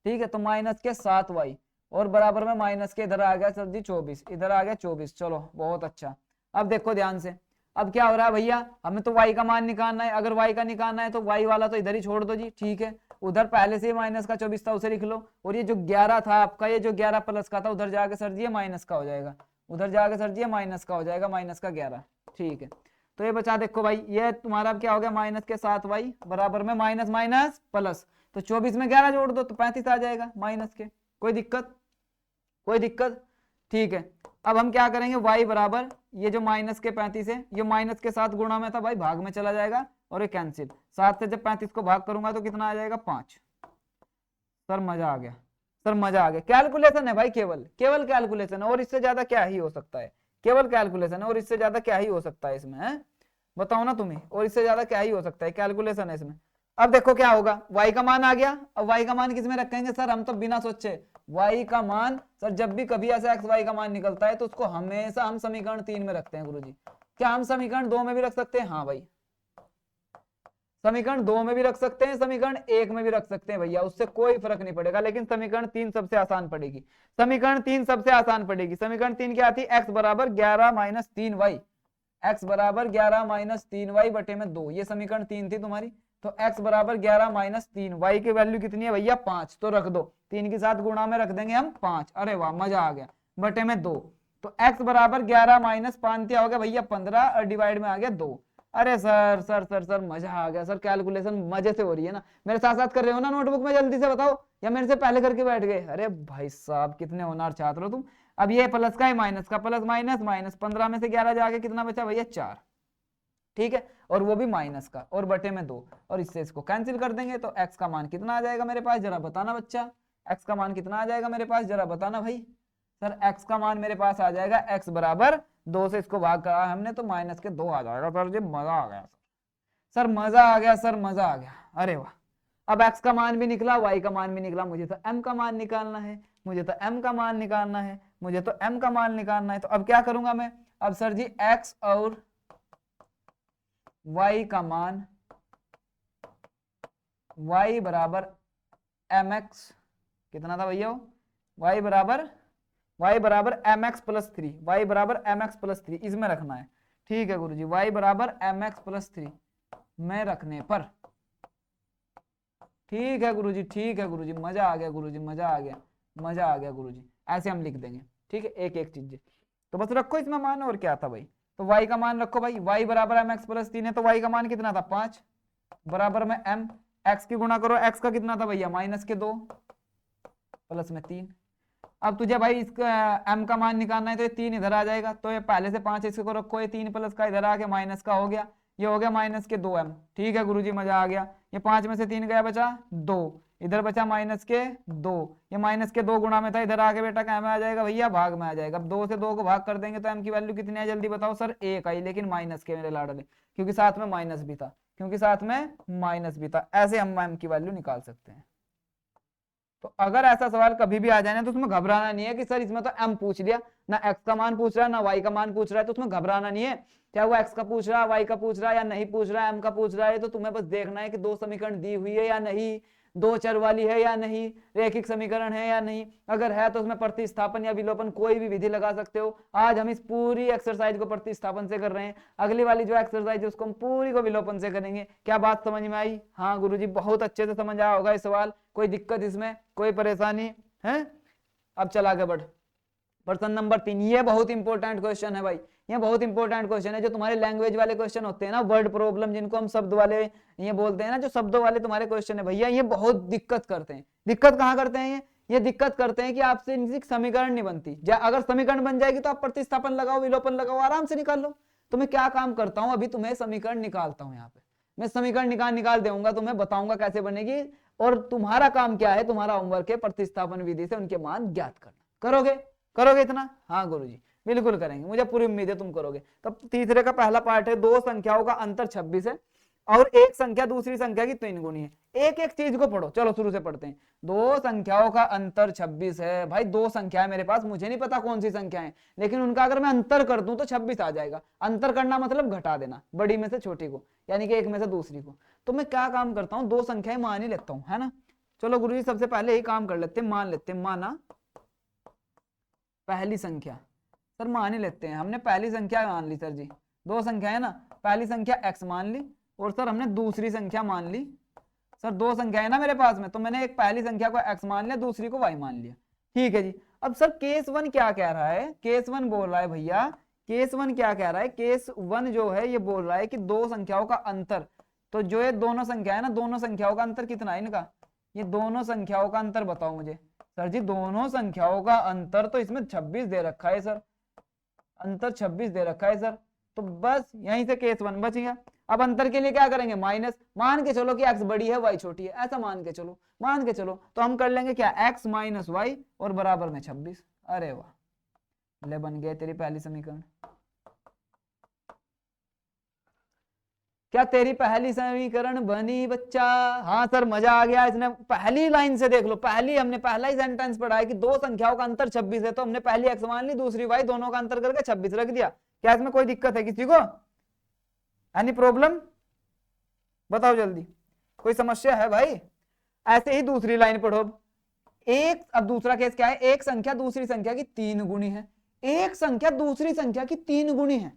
[SPEAKER 1] ठीक है, तो माइनस के 7y और बराबर में माइनस के इधर आ गया सर जी 24, इधर आ गया 24। चलो बहुत अच्छा। अब देखो ध्यान से, अब क्या हो रहा है भैया? हमें तो y का मान निकालना है, अगर y का निकालना है तो y वाला तो इधर ही छोड़ दो जी, ठीक है, उधर पहले से ही माइनस का 24 था उसे लिख लो, और ये जो 11 था आपका, ये जो 11 प्लस का था उधर जाके सर जी माइनस का हो जाएगा, उधर जाके सर जी माइनस का हो जाएगा, माइनस का 11, ठीक है। तो ये बचा देखो भाई, ये तुम्हारा अब क्या हो गया? माइनस के 7y बराबर में माइनस माइनस प्लस, तो 24 में 11 जोड़ दो तो 35 आ जाएगा माइनस के। कोई दिक्कत? कोई दिक्कत? ठीक है। अब हम क्या करेंगे? y बराबर ये जो माइनस के 35 है, ये माइनस के साथ गुणा में था भाई, भाग में चला जाएगा और ये कैंसिल। 7 से जब 35 को भाग करूंगा तो कितना आ जाएगा? 5। सर मजा आ गया, सर मजा आ गया। कैलकुलेशन है भाई, केवल केवल कैलकुलेशन है, और इससे ज्यादा क्या ही हो सकता है? केवल कैलकुलेशन है, और इससे ज्यादा क्या ही हो सकता है इसमें? है बताओ ना तुम्हें, और इससे ज्यादा क्या ही हो सकता है? कैलकुलेशन है इसमें। अब देखो क्या होगा, y का मान आ गया। अब y का मान किस में रखेंगे? सर हम तो बिना सोचे y का मान सर जब भी कभी ऐसा x y का मान निकलता है तो उसको हमेशा हम समीकरण 3 में रखते हैं गुरुजी। क्या हम समीकरण 2 में भी रख सकते हैं? हाँ भाई, समीकरण 2 में भी रख सकते हैं, समीकरण 1 में भी रख सकते हैं भैया, उससे कोई फर्क नहीं पड़ेगा, लेकिन समीकरण 3 सबसे आसान पड़ेगी। समीकरण 3 सबसे आसान पड़ेगी। समीकरण 3 क्या आती है? x बराबर 11 माइनस 3y, x बराबर 11 माइनस 3y बटे में 2, ये समीकरण 3 थी तुम्हारी। तो x बराबर 11 माइनस 3, y की वैल्यू कितनी है भैया? 5, तो रख दो, 3 के साथ गुणा में रख देंगे हम 5, अरे वाह मजा आ गया, बटे में 2। तो x बराबर 11 माइनस 5 क्या हो गया भैया? 15, और डिवाइड में आ गया 2। अरे सर सर सर सर मजा आ गया सर, कैलकुलेशन मजे से हो रही है ना? मेरे साथ साथ कर रहे हो ना नोटबुक में? जल्दी से बताओ, या मेरे से पहले करके बैठ गए? अरे भाई साहब कितने होनहार छात्र हो तुम। अब ये प्लस का है माइनस का, प्लस माइनस माइनस, 15 में से 11 जाके कितना बचा भैया? 4, ठीक है, और वो भी माइनस का, और बटे में 2, और इससे इसको कैंसिल कर देंगे। तो x का मान कितना आ जाएगा मेरे पास? जरा बताना बच्चा, x का मान कितना आ जाएगा मेरे पास? जरा बताना भाई। सर x का मान मेरे पास आ जाएगा, x बराबर 2 से इसको भाग करा हमने तो माइनस के 2 आ जाएगा। सर जी मजा आ गया सर, मजा आ गया सर, मजा आ गया, अरे वाह। अब x का मान भी निकला, y का मान भी निकला, मुझे तो m का मान निकालना है, मुझे तो m का मान निकालना है, मुझे तो m का मान निकालना है। तो अब क्या करूंगा मैं? अब सर जी x और y का मान, y बराबर mx, कितना था भैया? y बराबर mx प्लस 3, y बराबर mx प्लस 3 इसमें रखना है, ठीक है गुरुजी। y बराबर mx प्लस 3 में रखने पर, ठीक है गुरुजी, ठीक है गुरुजी, मजा आ गया गुरुजी, मजा आ गया, मजा आ गया गुरुजी। ऐसे हम लिख देंगे, ठीक है, एक एक चीज। तो बस रखो इसमें मान, और क्या था भाई? तो y का मान रखो भाई, y बराबर mx प्लस 3 है, तो y का मान कितना था? 5, बराबर में m, x की गुणा करो, x का कितना था भैया? माइनस के 2 प्लस में 3। अब तुझे भाई इसका m का मान निकालना है, तो ये 3 इधर आ जाएगा, तो ये पहले से 5 इसको रखो, ये 3 प्लस का इधर आके माइनस का हो गया, ये हो गया माइनस के 2m, ठीक है गुरुजी, मजा आ गया। ये 5 में से 3 गया, बचा 2, इधर बचा माइनस के 2, ये माइनस के 2 गुणा में था, इधर आके बेटा क्या में आ जाएगा भैया? भाग में आ जाएगा। अब 2 से 2 को भाग कर देंगे तो m की वैल्यू कितनी है? जल्दी बताओ सर। 1 आई, लेकिन माइनस के मेरे लाडले, क्योंकि साथ में माइनस भी था, क्योंकि साथ में माइनस भी था। ऐसे हम m की वैल्यू निकाल सकते हैं। तो अगर ऐसा सवाल कभी भी आ जाए ना, तो उसमें घबराना नहीं है कि सर इसमें तो m पूछ लिया, ना x का मान पूछ रहा है ना y का मान पूछ रहा है, तो उसमें घबराना नहीं है। चाहे वो x का पूछ रहा है, y का पूछ रहा है, या नहीं पूछ रहा है, m का पूछ रहा है, तो तुम्हें बस देखना है कि दो समीकरण दी हुई है या नहीं, दो चर वाली है या नहीं, रैखिक समीकरण है या नहीं। अगर है तो उसमें प्रतिस्थापन या विलोपन कोई भी विधि लगा सकते हो। आज हम इस पूरी एक्सरसाइज को प्रतिस्थापन से कर रहे हैं, अगली वाली जो एक्सरसाइज है उसको हम पूरी को विलोपन से करेंगे। क्या बात समझ में आई? हाँ गुरुजी, बहुत अच्छे से समझ आया होगा ये सवाल, कोई दिक्कत इसमें, कोई परेशानी है? अब चला आगे बढ़, प्रश्न नंबर 3, ये बहुत इंपॉर्टेंट क्वेश्चन है भाई, ये बहुत इंपॉर्टेंट क्वेश्चन है। जो तुम्हारे लैंग्वेज वाले क्वेश्चन होते हैं ना, वर्ड प्रॉब्लम जिनको हम शब्द वाले ये बोलते हैं ना, जो शब्दों वाले तुम्हारे क्वेश्चन है भैया, ये बहुत दिक्कत करते हैं। दिक्कत कहाँ करते हैं ये दिक्कत करते हैं कि आपसे इनकी समीकरण नहीं बनती। अगर समीकरण बन जाएगी तो आप प्रतिस्थापन लगाओ, विलोपन लगाओ, आराम से निकाल लो। तो मैं क्या काम करता हूँ, अभी तुम्हें समीकरण निकालता हूँ, यहाँ पे मैं समीकरण निकाल दूंगा, तुम्हें बताऊंगा कैसे बनेगी, और तुम्हारा काम क्या है, तुम्हारा होमवर्क है प्रतिस्थापन विधि से उनके मान ज्ञात करना। करोगे इतना? हाँ गुरुजी बिल्कुल करेंगे, मुझे पूरी उम्मीद है तुम करोगे। तब तीसरे का पहला पार्ट है, दो संख्याओं का अंतर 26 है और एक संख्या दूसरी संख्या की 3 गुनी है। एक एक चीज को पढ़ो, चलो शुरू से पढ़ते हैं। दो संख्याओं का अंतर 26 है भाई, दो संख्या है मेरे पास, मुझे नहीं पता कौन सी संख्या है, लेकिन उनका अगर मैं अंतर कर दूं तो 26 आ जाएगा। अंतर करना मतलब घटा देना, बड़ी में से छोटी को, यानी कि एक में से दूसरी को। तो मैं क्या काम करता हूँ, दो संख्याएं मान ही लेता हूँ, है ना। चलो गुरुजी सबसे पहले यही काम कर लेते हैं, मान लेते हैं, माना पहली संख्या, सर मान ही लेते हैं, हमने पहली संख्या मान ली सर जी, दो संख्या है ना, पहली संख्या x मान ली और सर हमने दूसरी संख्या मान ली। सर दो संख्या है ना मेरे पास में, तो मैंने एक पहली संख्या को x मान लिया, दूसरी को y मान लिया, ठीक है जी। अब सर केस वन क्या कह रहा है, केस वन बोल रहा है भैया, केस वन क्या कह रहा है, केस वन जो है ये बोल रहा है कि दो संख्याओं का अंतर, तो जो ये दोनों संख्या है ना, दोनों संख्याओं का अंतर कितना है इनका, ये दोनों संख्याओं का अंतर बताओ मुझे। सर जी दोनों संख्याओं का अंतर तो इसमें 26 दे रखा है सर, अंतर 26 दे रखा है सर, तो बस यहीं से केस वन बच गया। अब अंतर के लिए क्या करेंगे, माइनस, मान के चलो कि x बड़ी है y छोटी है, ऐसा मान के चलो, तो हम कर लेंगे क्या, x माइनस वाई और बराबर में 26। अरे वाह, ले बन गया तेरी पहली समीकरण। क्या तेरी पहली समीकरण बनी बच्चा? हाँ सर मजा आ गया, इसने पहली लाइन से देख लो, पहली हमने पहला ही सेंटेंस पढ़ा है कि दो संख्याओं का अंतर 26 है, तो हमने पहली x मान ली, दूसरी y, दोनों का अंतर करके 26 रख दिया। क्या इसमें कोई दिक्कत है किसी को? Any problem? बताओ जल्दी, कोई समस्या है भाई? ऐसे ही दूसरी लाइन पढ़ो। एक, अब दूसरा केस क्या है? एक संख्या दूसरी संख्या की 3 गुणी है। एक संख्या दूसरी संख्या की 3 गुणी है।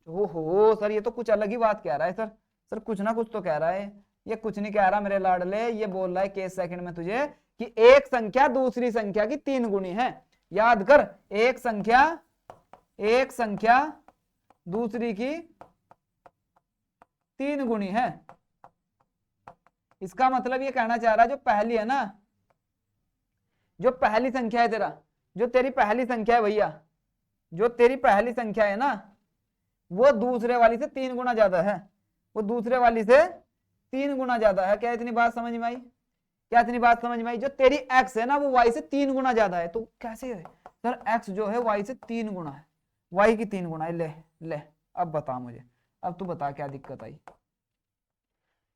[SPEAKER 1] ओहो सर, ये तो कुछ अलग ही बात कह रहा है सर। सर कुछ ना कुछ तो कह रहा है। ये कुछ नहीं कह रहा मेरे लाडले, ये बोल रहा है केस सेकंड में तुझे कि एक संख्या दूसरी संख्या की 3 गुणी है। याद कर, एक संख्या दूसरी की 3 गुणी है। इसका मतलब ये कहना चाह रहा है जो पहली है ना, जो पहली संख्या है तेरा, जो तेरी पहली संख्या है भैया, जो तेरी पहली संख्या है ना, वो दूसरे वाली से 3 गुना ज्यादा है। वो दूसरे वाली से 3 गुना ज्यादा है। क्या इतनी बात समझ में आई? क्या इतनी बात समझ में आई? जो तेरी x है ना, वो y से 3 गुना ज्यादा है। तो कैसे है सर? x जो है y से 3 गुना है, y की 3 गुना है। ले ले, अब बता मुझे, अब तू बता क्या दिक्कत आई?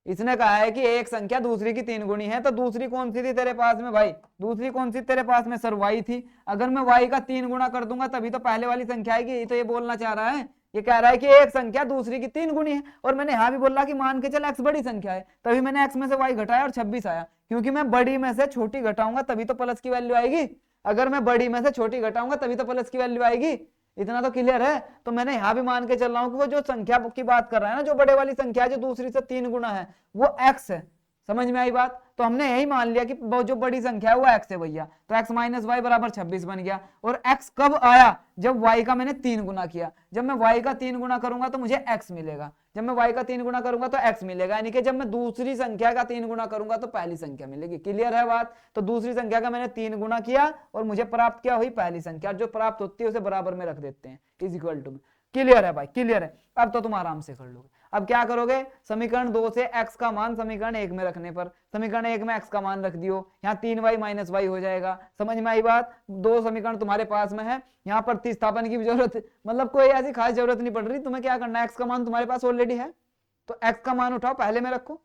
[SPEAKER 1] इसने कहा है कि एक संख्या दूसरी की 3 गुणी है, तो दूसरी कौन सी थी तेरे पास में भाई? दूसरी कौन सी तेरे पास में? सर y थी। अगर मैं y का 3 गुना कर दूंगा तभी तो पहले वाली संख्या आएगी। तो ये बोलना चाह रहा है, ये कह रहा है कि एक संख्या दूसरी की 3 गुणी है। और मैंने यहाँ भी बोला कि मान के चल x बड़ी संख्या है, तभी मैंने x में से y घटाया और 26 आया, क्योंकि मैं बड़ी में से छोटी घटाऊंगा तभी तो प्लस की वैल्यू आएगी। अगर मैं बड़ी में से छोटी घटाऊंगा तभी तो प्लस की वैल्यू आएगी। इतना तो क्लियर है। तो मैंने यहां भी मान के चल रहा हूं कि वो जो संख्या की बात कर रहा है ना, जो बड़े वाली संख्या जो दूसरी से 3 गुना है, वो x है। समझ में आई बात? तो हमने यही मान लिया कि जो बड़ी संख्या है वो x है भैया। तो x माइनस वाई बराबर 26 बन गया। और x कब आया? जब y का मैंने 3 गुना किया। जब मैं y का 3 गुना करूंगा तो मुझे x मिलेगा। जब मैं y का 3 गुना करूंगा तो x मिलेगा। यानी कि जब मैं दूसरी संख्या का 3 गुना करूंगा तो पहली संख्या मिलेगी। क्लियर है बात? तो दूसरी संख्या का मैंने 3 गुना किया और मुझे प्राप्त क्या हुई? पहली संख्या। जो प्राप्त होती है उसे बराबर में रख देते हैं, इज इक्वल टू में। क्लियर है भाई? क्लियर है। अब तो तुम आराम से कर लोगे। अब क्या करोगे? समीकरण 2 से x का मान समीकरण 1 में रखने पर, समीकरण 1 में x का मान रख दियो, यहाँ 3y माइनस वाई हो जाएगा। समझ में आई बात? 2 समीकरण तुम्हारे पास में है, यहाँ प्रतिस्थापन की जरूरत, मतलब कोई ऐसी खास जरूरत नहीं पड़ रही। तुम्हें क्या करना है? x का मान तुम्हारे पास ऑलरेडी है, तो x का मान उठाओ, पहले में रखो।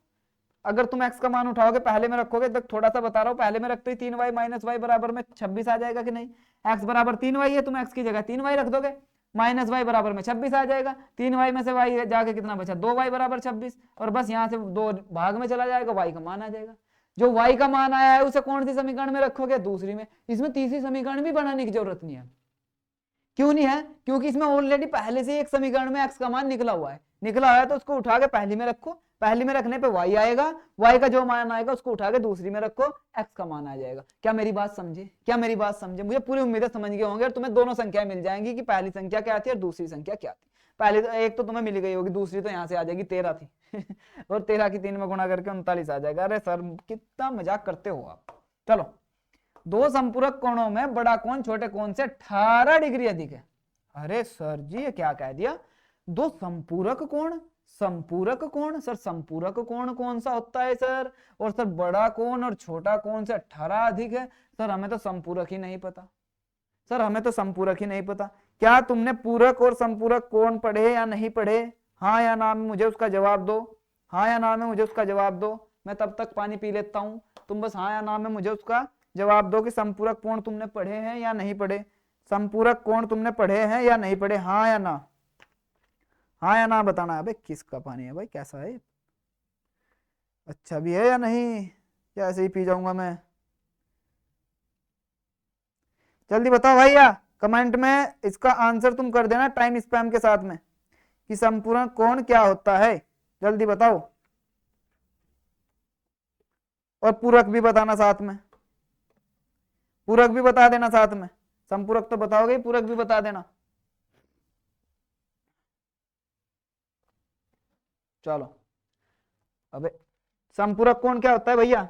[SPEAKER 1] अगर तुम x का मान उठाओगे, पहले में रखोगे, तो थोड़ा सा बता रहा हूँ, पहले में रखते ही 3y माइनस वाई बराबर में 26 आ जाएगा कि नहीं? x बराबर 3y है, तुम x की जगह 3y रख दोगे, माइनस वाई बराबर में 26 आ जाएगा। 3y में से y जाके कितना बचा? 2y बराबर 26। और बस यहाँ से 2 भाग में चला जाएगा, y का मान आ जाएगा। जो y का मान आया है उसे कौन सी समीकरण में रखोगे? दूसरी में। इसमें तीसरी समीकरण भी बनाने की जरूरत नहीं है। क्यों नहीं है? क्योंकि इसमें ऑलरेडी पहले से एक समीकरण में x का मान निकला हुआ है। निकला हुआ है तो उसको उठा के पहली में रखो, पहली में रखने पे y आएगा, y का जो मान आएगा उसको उठा के दूसरी में रखो, x का मान आ जाएगा। क्या मेरी बात समझे? क्या मेरी बात समझे? मुझे पूरी उम्मीद है समझ गए होंगे। और तुम्हें दोनों संख्याएं मिल जाएंगी कि पहली संख्या क्या थी और दूसरी संख्या क्या थी। पहली तो एक तो तुम्हें मिल गई होगी, दूसरी तो यहाँ से आ जाएगी, 13 थी और 13 की 3 में गुणा करके 39 आ जाएगा। अरे सर कितना मजाक करते हो आप। चलो, दो संपूरक कोणों में बड़ा कोण छोटे कोण से 18 डिग्री अधिक है। अरे सर जी ये क्या कह दिया? दो संपूरक कोण, संपूरक कोण। सर संपूरक कोण कौन सा होता है सर? और सर बड़ा कोण और छोटा कोण से 18 अधिक है। सर हमें तो संपूरक ही नहीं पता, सर हमें तो संपूरक ही नहीं पता। क्या तुमने पूरक और संपूरक कोण पढ़े या नहीं पढ़े? हाँ या ना में मुझे उसका जवाब दो। हाँ या ना में मुझे उसका जवाब दो। मैं तब तक पानी पी लेता हूं, तुम बस हाँ या ना में मुझे उसका जवाब दो कि संपूरक कोण तुमने पढ़े हैं या नहीं पढ़े। संपूरक कोण तुमने पढ़े हैं या नहीं पढ़े? हाँ या ना, हाँ या ना बताना है। अबे किसका पानी है भाई, कैसा है? अच्छा भी है या नहीं, या ऐसे ही पी जाऊंगा मैं? जल्दी बताओ भैया, कमेंट में इसका आंसर तुम कर देना टाइम स्पैम के साथ में कि संपूर्ण कोण क्या होता है। जल्दी बताओ, और पूरक भी बताना साथ में, पूरक भी बता देना साथ में। संपूरक तो बताओगे, पूरक भी बता देना। चलो, अबे संपूरक कोण क्या होता है भैया?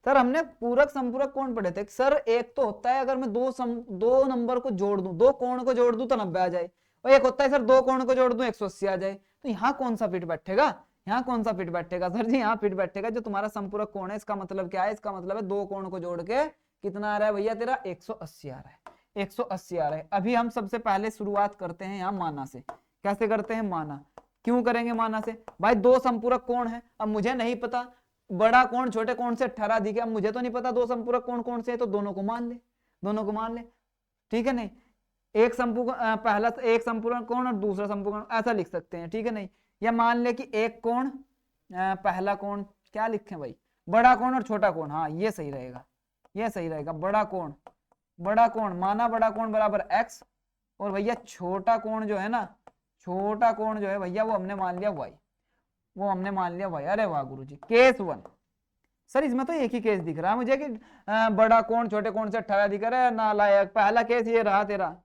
[SPEAKER 1] सर हमने पूरक संपूरक कोण पढ़े थे सर। एक तो होता है अगर मैं दो नंबर को जोड़ दूं, दो कोण को जोड़ दूं तो 90 आ जाए, और एक होता है सर दो कोण को जोड़ दूं 180 आ जाए। तो यहाँ कौन सा फिट बैठेगा? यहाँ कौन सा फिट बैठेगा? सर जी यहाँ फिट बैठेगा जो तुम्हारा संपूरक कोण है। इसका मतलब क्या है? इसका मतलब है दो कोण को जोड़ के कितना आ रहा है भैया तेरा? 180 आ रहा है, 180 आ रहा है। अभी हम सबसे पहले शुरुआत करते हैं यहाँ माना से। कैसे करते हैं? माना क्यों करेंगे माना से? भाई दो संपूरक कोण है, अब मुझे नहीं पता बड़ा कोण छोटे कोण से 18 अधिक है, अब मुझे तो नहीं पता दो संपूरक कोण कौन से है, तो दोनों को मान ले, दोनों को मान ले, ठीक है नहीं? एक संपूरक पहला एक संपूरक कोण और दूसरा संपूरक, ऐसा लिख सकते हैं, ठीक है नहीं? या मान ले कि एक कोण पहला कोण क्या लिखें भाई, बड़ा कोण और छोटा कोण, हाँ ये सही रहेगा, ये सही रहेगा। बड़ा कोण माना बड़ा कोण बराबर x, और भैया छोटा कोण जो है ना, छोटा कोण जो है भैया वो हमने मान लिया y, वो हमने मान लिया y। अरे वाह गुरुजी, केस 1। सर इसमें तो एक ही केस दिख रहा है मुझे कि बड़ा कोण छोटे कोण से 18 दिख रहा है, नालायक। पहला केस ये रहा तेरा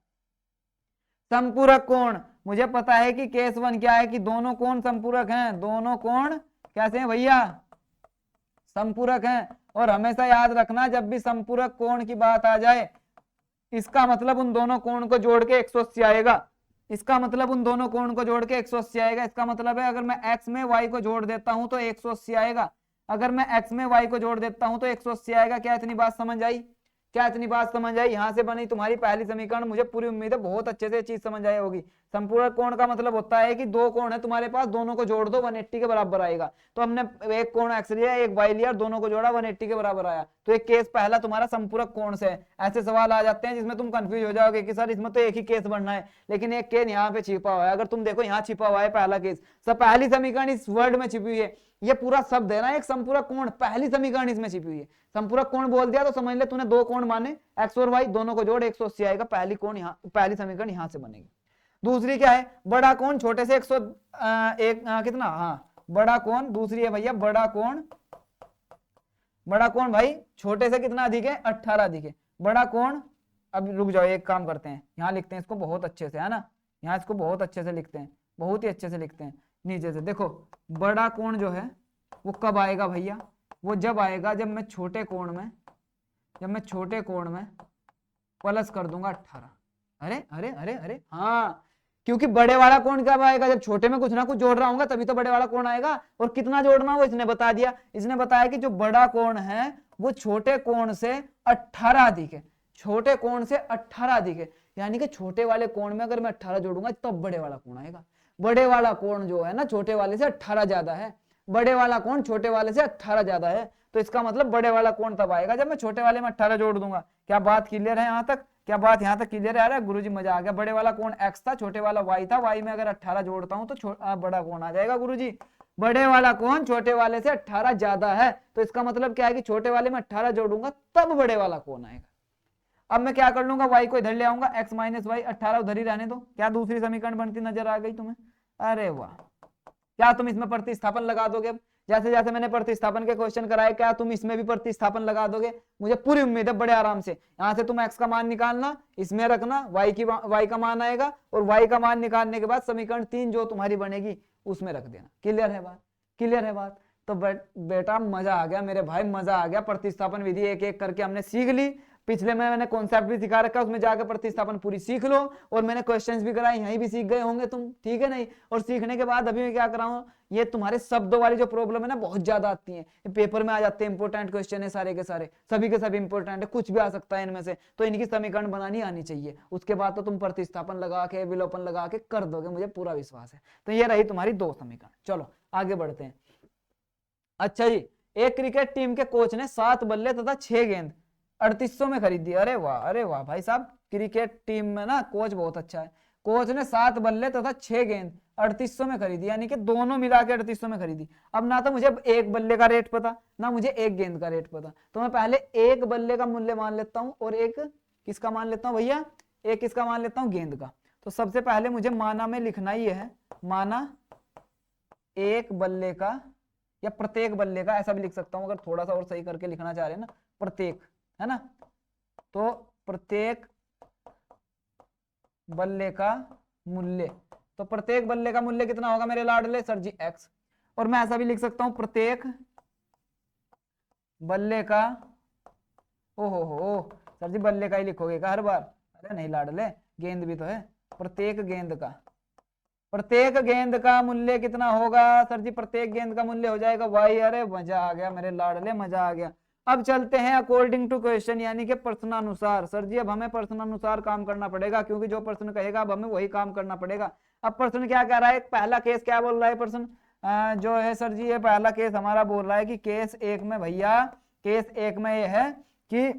[SPEAKER 1] संपूरक कोण, मुझे पता है कि केस 1 क्या है कि दोनों कोण संपूरक हैं, दोनों कोण कैसे हैं भैया, संपूरक हैं। और हमेशा याद रखना जब भी संपूरक कोण की बात आ जाए, इसका मतलब उन दोनों कोण को जोड़ के 180 आएगा, इसका मतलब उन दोनों कोण को जोड़ के 180 आएगा। इसका मतलब है अगर मैं x में y को जोड़ देता हूं तो 180 आएगा, अगर मैं x में y को जोड़ देता हूं तो 180 आएगा। क्या इतनी बात समझ आई? क्या इतनी बात समझ आई? यहां से बनी तुम्हारी पहली समीकरण, मुझे पूरी उम्मीद है बहुत अच्छे से चीज समझ आई होगी। संपूरक कोण का मतलब होता है कि दो कोण है तुम्हारे पास, दोनों को जोड़ दो 180 के बराबर आएगा। तो हमने एक कोण x लिया, एक y लिया, दोनों को जोड़ा 180 के बराबर आया, तो एक केस पहला तुम्हारा संपूरक कोण से है। ऐसे सवाल आ जाते हैं जिसमें तुम कंफ्यूज हो जाओगे कि सर इसमें तो एक ही केस बनना है, लेकिन एक केस यहाँ पे छिपा हुआ है। अगर तुम देखो यहाँ छिपा हुआ है पहला केस, सब पहली समीकरण इस वर्ड में छिपी हुई है, ये पूरा शब्द है ना एक संपूरक कोण, पहली समीकरण इसमें छिपी हुई है। संपूरक कोण बोल दिया तो समझ ले तूने दो कोण माने, x और y दोनों को जोड़ 180 आएगा। पहली कोण यहाँ, पहली समीकरण यहां से बनेगी। दूसरी क्या है, बड़ा कोण छोटे से 101 कितना, हाँ बड़ा कोण। दूसरी है भैया बड़ा कोण, बड़ा कोण भाई छोटे से कितना अधिक है, 18 अधिक है बड़ा कोण। अब रुक जाओ, एक काम करते हैं, यहाँ लिखते हैं इसको बहुत अच्छे से, है ना, यहाँ इसको बहुत अच्छे से लिखते हैं, बहुत ही अच्छे से लिखते हैं। नीचे से देखो, बड़ा कोण जो है वो कब आएगा भैया, वो जब आएगा जब मैं छोटे कोण में, जब मैं छोटे कोण में प्लस कर दूंगा 18। अरे अरे अरे अरे हाँ, क्योंकि बड़े वाला कोण कब आएगा, जब छोटे में कुछ ना कुछ जोड़ रहा हूँ तभी तो बड़े वाला कोण आएगा। और कितना जोड़ना वो इसने बता दिया, इसने बताया कि जो बड़ा कोण है वो छोटे कोण से 18 अधिक है, छोटे कोण से 18 अधिक है। यानी कि छोटे वाले कोण में अगर मैं 18 जोड़ूंगा तब बड़े वाला कोण आएगा। बड़े वाला कोण जो है ना छोटे वाले से 18 ज्यादा है, बड़े वाला कोण छोटे वाले से 18 ज्यादा है, तो इसका मतलब बड़े वाला कोण तब आएगा जब मैं छोटे वाले में 18 जोड़ दूंगा। क्या बात क्लियर है यहाँ तक? क्या बात यहाँ तक क्लियर है? अरे गुरुजी मजा आ गया। बड़े वाला कोण x था, छोटे वाला y था, y में अगर 18 जोड़ता हूं तो बड़ा कोण आ जाएगा गुरुजी। बड़े वाला कोण छोटे वाले से 18 ज्यादा है, तो इसका मतलब क्या है कि छोटे वाले में 18 जोड़ूंगा तब बड़े वाला कोण आएगा। अब मैं क्या कर लूंगा, y को इधर ले आऊंगा, x माइनस वाई, 18 उधर ही रहने दो। क्या दूसरी समीकरण बनती नजर आ गई तुम्हें? अरे वाह, क्या तुम इसमें प्रतिस्थापन लगा दोगे? जैसे जैसे मैंने प्रतिस्थापन के क्वेश्चन कराए, क्या तुम इसमें भी प्रतिस्थापन लगा दोगे? मुझे पूरी उम्मीद है बड़े आराम से। यहाँ से तुम x का मान निकालना, इसमें रखना, y का मान आएगा, और y का मान निकालने के बाद समीकरण 3 जो तुम्हारी बनेगी उसमें रख देना। क्लियर है बात? क्लियर है बात? तो बेटा मजा आ गया मेरे भाई, मजा आ गया। प्रतिस्थापन विधि एक एक करके हमने सीख ली। पिछले में मैंने कॉन्सेप्ट भी सिखा रखा, उसमें जाकर प्रतिस्थापन पूरी सीख लो, और मैंने क्वेश्चंस भी कराए, यहीं भी सीख गए होंगे तुम, ठीक है नहीं? और सीखने के बाद अभी मैं क्या कराऊं, ये तुम्हारे शब्दों वाली जो प्रॉब्लम है ना बहुत ज्यादा आती है, पेपर में आ जाते हैं, इंपॉर्टेंट क्वेश्चन है सारे के सारे, सभी के सभी इंपॉर्टेंट है, कुछ भी आ सकता है इनमें से, तो इनकी समीकरण बनानी आनी चाहिए। उसके बाद तो तुम प्रतिस्थापन लगा के विलोपन लगा के कर दोगे, मुझे पूरा विश्वास है। तो ये रही तुम्हारी दो समीकरण। चलो आगे बढ़ते हैं। अच्छा जी, एक क्रिकेट टीम के कोच ने 7 बल्ले तथा 6 गेंद 3800 में खरीदी। अरे वाह, अरे वाह भाई साहब, क्रिकेट टीम में ना कोच बहुत अच्छा है। कोच ने 7 बल्ले तथा 6 गेंद 3800 में खरीदी, यानी कि दोनों मिला के 3800 में खरीदी। अब ना तो मुझे एक बल्ले का रेट पता, ना मुझे एक गेंद का रेट पता, तो मैं पहले एक बल्ले का मूल्य मान लेता हूं और एक किसका मान लेता हूं भैया, एक किसका मान लेता हूं, गेंद का। तो सबसे पहले मुझे माना में लिखना ही है, माना एक बल्ले का या प्रत्येक बल्ले का, ऐसा भी लिख सकता हूं अगर थोड़ा सा और सही करके लिखना चाह रहे हैं ना, प्रत्येक, है ना, तो प्रत्येक बल्ले का मूल्य, तो प्रत्येक बल्ले का मूल्य कितना होगा मेरे लाडले सर जी, x। और मैं ऐसा भी लिख सकता हूं प्रत्येक बल्ले का, ओहो हो सर जी बल्ले का ही लिखोगे क्या हर बार? अरे नहीं लाडले, गेंद भी तो है। प्रत्येक गेंद का, प्रत्येक गेंद का मूल्य कितना होगा सर जी? प्रत्येक गेंद का मूल्य हो जाएगा y। अरे मजा आ गया मेरे लाडले, मजा आ गया। अब चलते हैं अकॉर्डिंग टू क्वेश्चन, यानी कि प्रश्नानुसार। सर जी अब हमें प्रश्नानुसार काम करना पड़ेगा, क्योंकि जो प्रश्न कहेगा अब हमें वही काम करना पड़ेगा। अब प्रश्न क्या कह रहा है, पहला केस क्या बोल रहा है प्रश्न जो है सर जी, ये पहला केस हमारा बोल रहा है कि केस एक में भैया, केस एक में ये है कि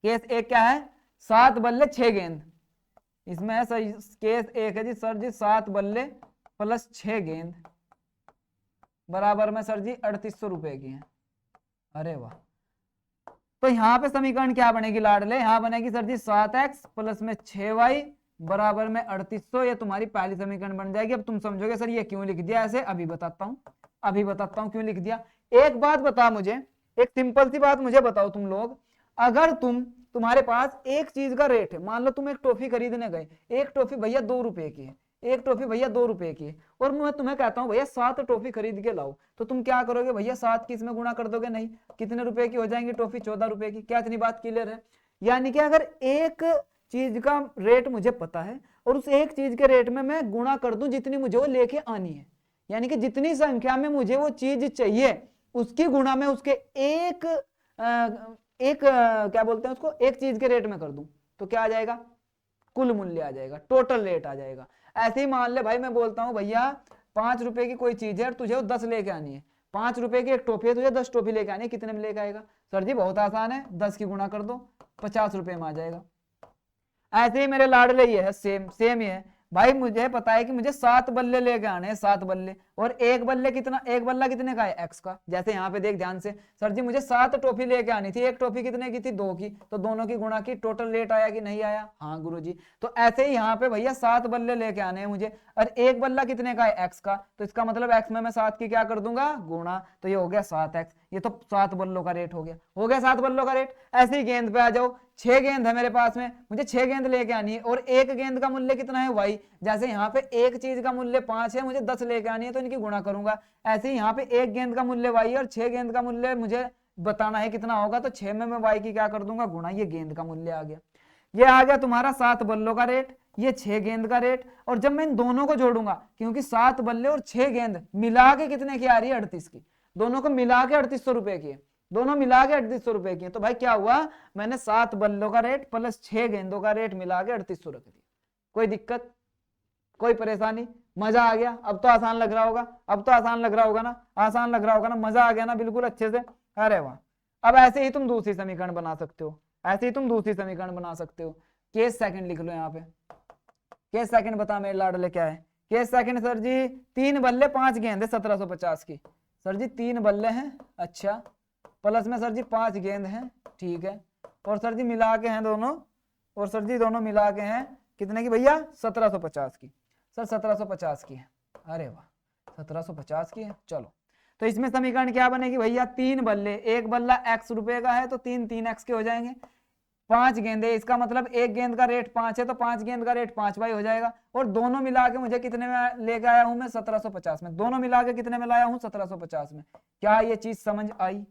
[SPEAKER 1] केस एक क्या है, 7 बल्ले 6 गेंद। इसमें है सर केस एक है जी सर जी 7 बल्ले प्लस 6 गेंद बराबर में सर जी 3800 रुपए की है। अरे वाह, तो यहाँ पे समीकरण क्या बनेगी लाडले, यहाँ बनेगी सर जी 7x प्लस में 6y बराबर में 3800। ये तुम्हारी पहली समीकरण बन जाएगी। अब तुम समझोगे सर ये क्यों लिख दिया ऐसे, अभी बताता हूँ क्यों लिख दिया। एक बात बता मुझे, एक सिंपल सी बात मुझे बताओ तुम लोग, अगर तुम्हारे पास एक चीज का रेट है, मान लो तुम एक टॉफी खरीदने गए, एक टॉफी भैया 2 रुपए की है, एक टॉफी भैया 2 रुपए की है, और मैं तुम्हें कहता हूँ भैया 7 टॉफी खरीद के लाओ, तो तुम क्या करोगे भैया, 7 की इसमें गुणा कर दोगे, नहीं, कितने रुपए की हो जाएंगी टॉफी, 14 रुपए की। क्या इतनी बात क्लियर है? यानी कि अगर एक चीज का रेट मुझे पता है और उस एक चीज के रेट में मैं गुणा कर दूं जितनी मुझे वो लेके आनी है, यानी कि जितनी संख्या में मुझे वो चीज चाहिए उसकी गुणा में उसके क्या बोलते हैं उसको, एक चीज के रेट में कर दूं, तो क्या आ जाएगा, कुल मूल्य आ जाएगा, टोटल रेट आ जाएगा। ऐसे ही मान ले भाई, मैं बोलता हूं भैया 5 रुपए की कोई चीज है, तुझे वो 10 लेके आनी है, 5 रुपए की एक टॉफी है, तुझे 10 टॉफी लेके आनी है, कितने में लेके आएगा? सर जी बहुत आसान है, 10 की गुणा कर दो, 50 रुपए में आ जाएगा। ऐसे ही मेरे लाडले ये है, सेम ही है भाई, मुझे पता है कि मुझे 7 बल्ले लेके आने हैं, 7 बल्ले, और एक बल्ले कितना, एक बल्ला कितने का है, एक्स का। जैसे यहाँ पे देख ध्यान से, सर जी मुझे 7 टॉफी लेके आनी थी, एक टॉफी कितने की थी, 2 की, तो दोनों की गुणा की, टोटल रेट आया कि नहीं आया? हाँ गुरुजी। तो ऐसे ही यहाँ पे भैया 7 बल्ले लेके आने हैं मुझे, और एक बल्ला कितने का है, एक्स का, तो इसका मतलब एक्स में मैं 7 की क्या कर दूंगा, गुणा, तो ये हो गया 7x। ये तो 7 बल्लों का रेट हो गया 7 बल्लों का रेट। ऐसे ही गेंद पे आ जाओ, 6 गेंद है मेरे पास में, मुझे 6 गेंद लेके आनी है, और एक गेंद का मूल्य कितना है, y। जैसे यहाँ पे एक चीज का मूल्य 5 है, मुझे 10 लेके आनी है, तो इनकी गुणा करूंगा। ऐसे ही यहाँ पे एक गेंद का मूल्य y है और 6 गेंद का मूल्य मुझे बताना है कितना होगा, तो 6 में मैं y की क्या कर दूंगा, गुणा, ये गेंद का मूल्य आ गया। ये आ गया तुम्हारा 7 बल्लों का रेट, ये 6 गेंद का रेट। और जब मैं इन दोनों को जोड़ूंगा, क्योंकि 7 बल्ले और 6 गेंद मिला के कितने की आ रही है, 38 की, दोनों को मिला के 3800 रुपए की है, दोनों मिला के 3800 रुपए की है। तो भाई क्या हुआ, मैंने 7 बल्लों का रेट प्लस 6 गेंदों का रेट मिला के 3800 रख दिया। कोई दिक्कत, कोई परेशानी? मजा आ गया? अब तो आसान लग रहा होगा, अब तो आसान लग रहा होगा ना, आसान लग रहा होगा ना, मजा आ गया ना बिल्कुल अच्छे से। अरे वाह। अब ऐसे ही तुम दूसरी समीकरण बना सकते हो, ऐसे ही तुम दूसरी समीकरण बना सकते हो। केस सेकंड लिख लो यहाँ पे, केस सेकंड बता मेरे लाडले क्या है। केस सेकंड सर जी 3 बल्ले 5 गेंद है 1750 की। सर जी 3 बल्ले हैं, अच्छा, प्लस में सर जी 5 गेंद हैं, ठीक है, और सर जी मिला के हैं दोनों, और सर जी दोनों मिला के हैं कितने की भैया, 1750 की। सर 1750 की है। अरे वाह 1750 की है। चलो तो इसमें समीकरण क्या बनेगी भैया, 3 बल्ले, एक बल्ला x रुपए का है तो 3x के हो जाएंगे, 5 गेंदे, इसका मतलब एक गेंद का रेट 5 है तो 5 गेंद का रेट 5y हो जाएगा, और दोनों मिला के मुझे कितने में लेके आया हूं मैं, 1750 में, दोनों मिला के कितने में लाया हूं, 1750 में। क्या ये चीज समझ आई?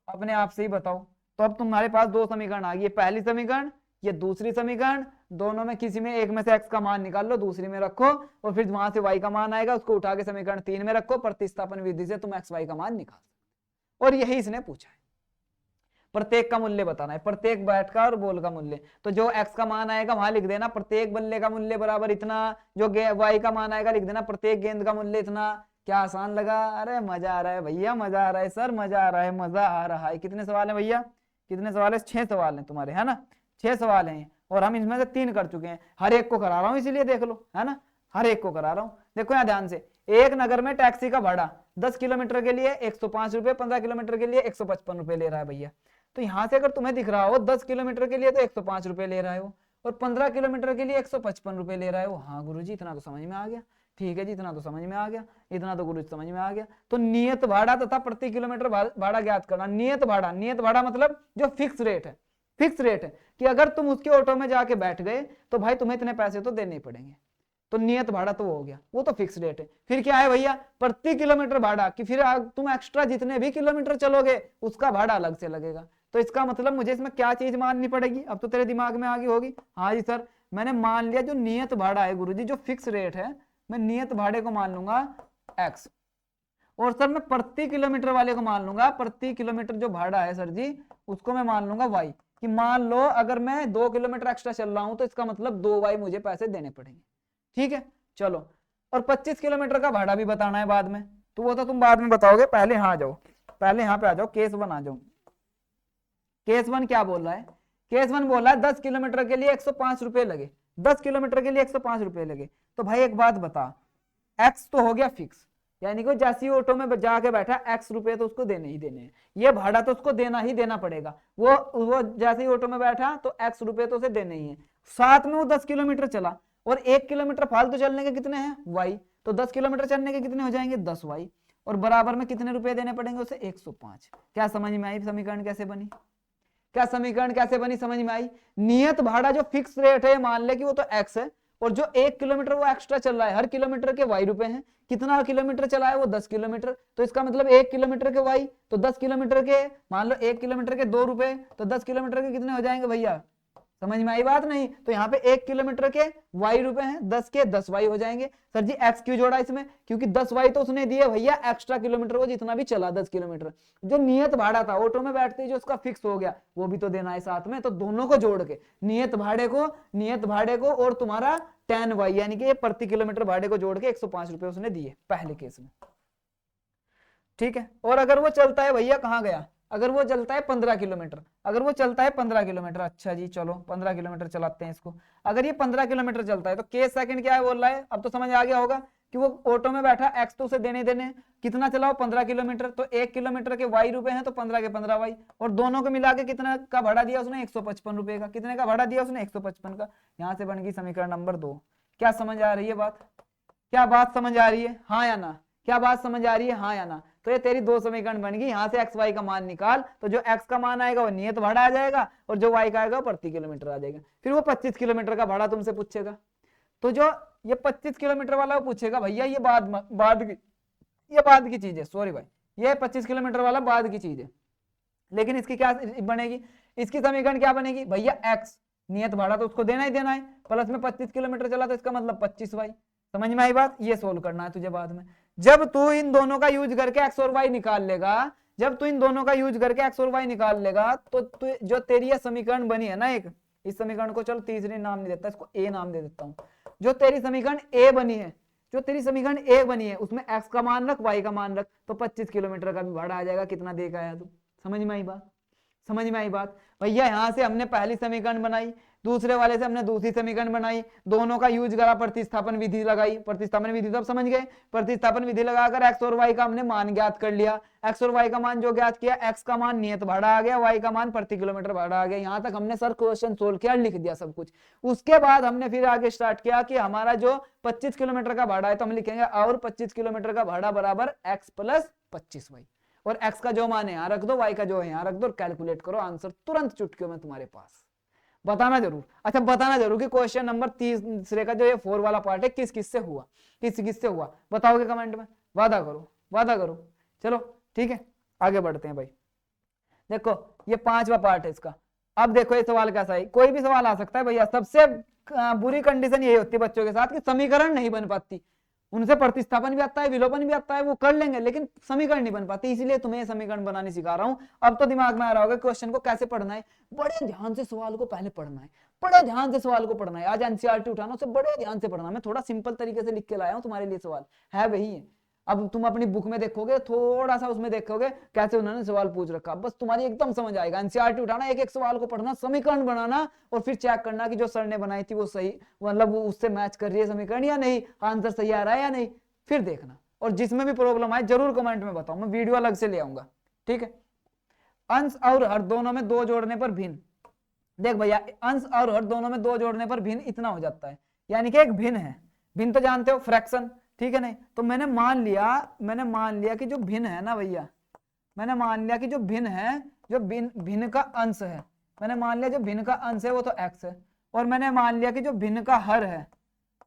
[SPEAKER 1] अपने आप से ही बताओ। तो अब तुम्हारे पास 2 समीकरण आ गई, पहली समीकरण, ये दूसरी समीकरण, दोनों में किसी में एक में से x का मान निकाल लो, दूसरी में रखो, और फिर वहां से y का मान आएगा, उसको उठा के समीकरण 3 में रखो, प्रतिस्थापन विधि से तुम x y का मान निकाल सकते। और यही इसने पूछा है, प्रत्येक का मूल्य बताना है, प्रत्येक बैट का और बॉल का मूल्य। तो जो x का मान आएगा वहां लिख देना प्रत्येक बल्ले का मूल्य बराबर इतना, जो y का मान आएगा लिख देना प्रत्येक गेंद का मूल्य इतना। क्या आसान लगा? अरे मजा आ रहा है भैया, मजा आ रहा है सर, मजा आ रहा है, मजा आ रहा है। कितने सवाल है भैया, कितने सवाल है? 6 सवाल है तुम्हारे, है ना, 6 सवाल हैं, और हम इसमें से 3 कर चुके हैं। हर एक को करा रहा हूं इसीलिए देख लो, है ना, हर एक को करा रहा हूं। देखो यहाँ ध्यान से, एक नगर में टैक्सी का भाड़ा 10 किलोमीटर के लिए 105 रुपए, 15 किलोमीटर के लिए 155 रुपए ले रहा है भैया। तो यहाँ से अगर तुम्हें दिख रहा हो 10 किलोमीटर के लिए तो 105 रुपए ले रहा है वो, और 15 किलोमीटर के लिए 155 रुपए ले रहा है वो। हाँ गुरुजी इतना तो समझ में आ गया, ठीक है जी, इतना तो समझ में आ गया, इतना तो गुरुजी समझ में आ गया। तो नियत भाड़ा तथा प्रति किलोमीटर भाड़ा ज्ञात करना। नियत भाड़ा मतलब जो फिक्स रेट है, फिक्स रेट है कि अगर तुम उसके ऑटो में जाके बैठ गए तो भाई तुम्हें इतने पैसे तो देने पड़ेंगे, तो नियत भाड़ा तो वो हो गया, वो तो फिक्स रेट है। फिर क्या है भैया, प्रति किलोमीटर भाड़ा, कि फिर तुम एक्स्ट्रा जितने भी किलोमीटर चलोगे उसका भाड़ा अलग से लगेगा। तो इसका मतलब मुझे इसमें क्या चीज माननी पड़ेगी, अब तो तेरे दिमाग में आ गई होगी। हाँ जी सर, मैंने मान लिया जो नियत भाड़ा है गुरुजी, जो फिक्स रेट है, मैं नियत भाड़े को मान लूंगा x, और सर मैं प्रति किलोमीटर वाले को मान लूंगा, प्रति किलोमीटर जो भाड़ा है सर जी उसको मैं मान लूंगा वाई, कि मान लो अगर मैं 2 किलोमीटर एक्स्ट्रा चल रहा हूं तो इसका मतलब 2 वाई मुझे पैसे देने पड़ेंगे। ठीक है चलो, और 25 किलोमीटर का भाड़ा भी बताना है बाद में, तो वो तो तुम बाद में बताओगे, पहले यहाँ आ जाओ, पहले यहाँ पे आ जाओ, केस 1 आ जाओ। केस 1 क्या बोल रहा है? केस 1 बोल रहा है 10 किलोमीटर के लिए 105 रुपए लगे, 10 किलोमीटर के लिए 105 रुपए लगे। तो भाई एक बात बता, एक्स तो हो गया फिक्स, यानी कि जैसे ही ऑटो में जाके बैठा एक्स रुपए तो उसको देने ही देने हैं, ये भाड़ा तो उसको देना ही देना पड़ेगा। वो जैसे ही ऑटो में बैठा तो एक्स रुपए तो उसे देने ही है। साथ में वो 10 किलोमीटर चला और 1 किलोमीटर फालतू चलने के कितने हैं वाई, तो 10 किलोमीटर चलने के कितने हो जाएंगे 10 वाई, और बराबर में कितने रुपए देने पड़ेंगे उसे 105। क्या समझ में आई समीकरण कैसे बनी? क्या समीकरण कैसे बनी समझ में आई? नियत भाड़ा जो फिक्स रेट है मान ले कि वो तो एक्स है, और जो 1 किलोमीटर वो एक्स्ट्रा चल रहा है, हर किलोमीटर के वाई रुपए हैं, कितना किलोमीटर चला है वो 10 किलोमीटर, तो इसका मतलब 1 किलोमीटर के वाई, तो 10 किलोमीटर के मान लो 1 किलोमीटर के 2 रुपए, तो 10 किलोमीटर के कितने हो जाएंगे भैया? समझ में आई बात नहीं? तो यहाँ पे 1 किलोमीटर के वाई रुपए हैं, 10 के 10 वाई हो जाएंगे। सर जी एक्स क्यों जोड़ा इसमें? क्योंकि 10 वाई तो उसने दिए भैया एक्स्ट्रा किलोमीटर, वो जितना भी चला 10 किलोमीटर, जो नियत भाड़ा था ऑटो में बैठते ही जो उसका फिक्स हो गया वो भी तो देना है साथ में, तो दोनों को जोड़ के नियत भाड़े को और तुम्हारा 10 वाई यानी कि प्रति किलोमीटर भाड़े को जोड़ के 105 रुपए उसने दिए पहले केस में। ठीक है, और अगर वो चलता है भैया कहाँ गया, अगर वो चलता है 15 किलोमीटर, अगर वो चलता है 15 किलोमीटर, अच्छा जी चलो 15 किलोमीटर चलाते हैं इसको, अगर ये 15 किलोमीटर चलता है तो केस सेकंड क्या है बोल रहा है, अब तो समझ आ गया होगा कि वो ऑटो में बैठा एक्स तो उसे देने कितना चलाओ 15 किलोमीटर, तो 1 किलोमीटर के वाई रुपए हैं तो 15 के 15 वाई, और दोनों को मिला के कितना का भाड़ा दिया उसने 155 रुपए का, कितने का भाड़ा दिया उसने 155 का। यहाँ से बन गई समीकरण नंबर 2। क्या समझ आ रही है बात? क्या बात समझ आ रही है हाँ या ना? क्या बात समझ आ रही है हाँ या ना? तो ये तेरी 2 समीकरण बन गई, यहाँ से एक्स वाई का मान निकाल, तो जो एक्स का मान आएगा वो नियत भाड़ा आ जाएगा और जो वाई का आएगा वो प्रति किलोमीटर आ जाएगा। फिर वो 25 किलोमीटर का भाड़ा तुमसे पूछेगा, तो जो ये 25 किलोमीटर वाला वो पूछेगा भैया ये बाद की चीज है, सॉरी भाई ये 25 किलोमीटर वाला बाद की चीज है, लेकिन इसकी क्या बनेगी, इसकी समीकरण क्या बनेगी भैया एक्स नियत भाड़ा तो उसको देना ही देना है, प्लस में 25 किलोमीटर चला तो इसका मतलब 25 वाई। समझ में आई बात? ये सोल्व करना है तुझे बाद में, जब तू इन दोनों का यूज करके एक्स और वाई निकाल लेगा, जब तू इन दोनों का यूज करके एक्स और वाई निकाल लेगा तो जो तेरी ये समीकरण बनी है ना एक, इस समीकरण को चलो तीसरी नाम नहीं देता, इसको ए नाम दे देता हूं, जो तेरी समीकरण ए बनी है, जो तेरी समीकरण ए बनी है उसमें एक्स का मान रख वाई का मान रख, तो 25 किलोमीटर का भी भाड़ा आ जाएगा, कितना देगा आया तू? समझ में आई बात? समझ में आई बात भैया? यहां से हमने पहली समीकरण बनाई, दूसरे वाले से हमने दूसरी समीकरण बनाई, दोनों का यूज करा, प्रतिस्थापन विधि लगाई, प्रतिस्थापन विधि तो अब समझ गए, प्रतिस्थापन विधि लगाकर एक्स और वाई का हमने मान ज्ञात कर लिया, एक्स और वाई का मान जो ज्ञात किया, एक्स का मान नियत भाड़ा आ गया, वाई का मान प्रति किलोमीटर भाड़ा आ गया। यहां तक हमने सर क्वेश्चन सोल्व किया, लिख दिया सब कुछ। उसके बाद हमने फिर आगे स्टार्ट किया कि हमारा जो 25 किलोमीटर का भाड़ा है तो हम लिखेंगे और 25 किलोमीटर का भाड़ा बराबर एक्स प्लस 25 वाई, और एक्स का जो मान है यहाँ रख दो, वाई का जो है यहाँ रख दो, और कैलकुलेट करो, आंसर तुरंत चुटकियों में तुम्हारे पास। बताना जरूर, अच्छा बताना जरूर कि क्वेश्चन नंबर तीसरे का जो ये 4 वाला पार्ट है किस किस से हुआ, किस किस से हुआ, बताओगे कमेंट में? वादा करो, वादा करो। चलो ठीक है आगे बढ़ते हैं भाई। देखो ये 5वां पार्ट है इसका। अब देखो ये सवाल कैसा है, कोई भी सवाल आ सकता है भैया। सबसे बुरी कंडीशन यही होती है बच्चों के साथ कि समीकरण नहीं बन पाती, उनसे प्रतिस्थापन भी आता है, विलोपन भी आता है, वो कर लेंगे लेकिन समीकरण नहीं बन पाती, इसीलिए तुम्हें समीकरण बनाने सिखा रहा हूं। अब तो दिमाग में आ रहा होगा क्वेश्चन को कैसे पढ़ना है, बड़े ध्यान से सवाल को पहले पढ़ना है, बड़े ध्यान से सवाल को पढ़ना है। आज एनसीईआरटी उठाना उसे बड़े ध्यान से पढ़ना। मैं थोड़ा सिंपल तरीके से लिख के लाया हूं तुम्हारे लिए, सवाल है वही है। अब तुम अपनी बुक में देखोगे, थोड़ा सा उसमें देखोगे कैसे उन्होंने सवाल पूछ रखा, बस तुम्हारी एकदम समझ आएगा। एनसीईआरटी उठाना, एक एक सवाल को पढ़ना, समीकरण बनाना, और फिर चेक करना कि जो सर ने बनाई थी वो सही, मतलब वो उससे मैच कर रही है समीकरण या नहीं, आंसर सही आ रहा है या नहीं, फिर देखना। और जिसमें भी प्रॉब्लम आए जरूर कमेंट में बताओ, मैं वीडियो अलग से ले आऊंगा। ठीक है, अंश और हर दोनों में 2 जोड़ने पर भिन्न। देख भैया अंश और हर दोनों में 2 जोड़ने पर भिन्न इतना हो जाता है, यानी कि एक भिन्न है, भिन्न तो जानते हो फ्रैक्शन, ठीक है नहीं? तो मैंने मान लिया कि जो भिन्न है ना भैया, मैंने मान लिया कि जो भिन्न है, जो भिन्न का अंश है, मैंने मान लिया जो भिन्न का अंश है वो तो x है, और मैंने मान लिया कि जो भिन्न का हर है,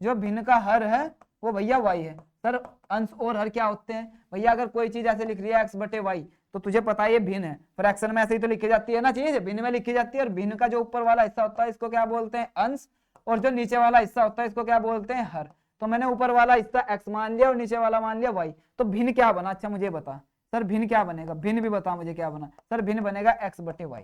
[SPEAKER 1] जो भिन्न का हर है वो भैया y है। सर अंश और हर क्या होते हैं भैया? अगर कोई चीज ऐसे लिख रही है x बटे वाई, तो तुझे पता है ये भिन्न है, फ्रैक्शन में ऐसे ही तो लिखी जाती है ना चीज, भिन्न में लिखी जाती है। और भिन्न का जो ऊपर वाला हिस्सा होता है इसको क्या बोलते हैं? अंश, और जो नीचे वाला हिस्सा होता है इसको क्या बोलते हैं? हर। तो मैंने ऊपर वाला हिस्सा x मान लिया और नीचे वाला मान लिया y। तो भिन्न क्या बना? अच्छा मुझे बता सर, भिन्न क्या बनेगा? भिन्न भी बता मुझे क्या बना। सर भिन्न बनेगा x बटे वाई।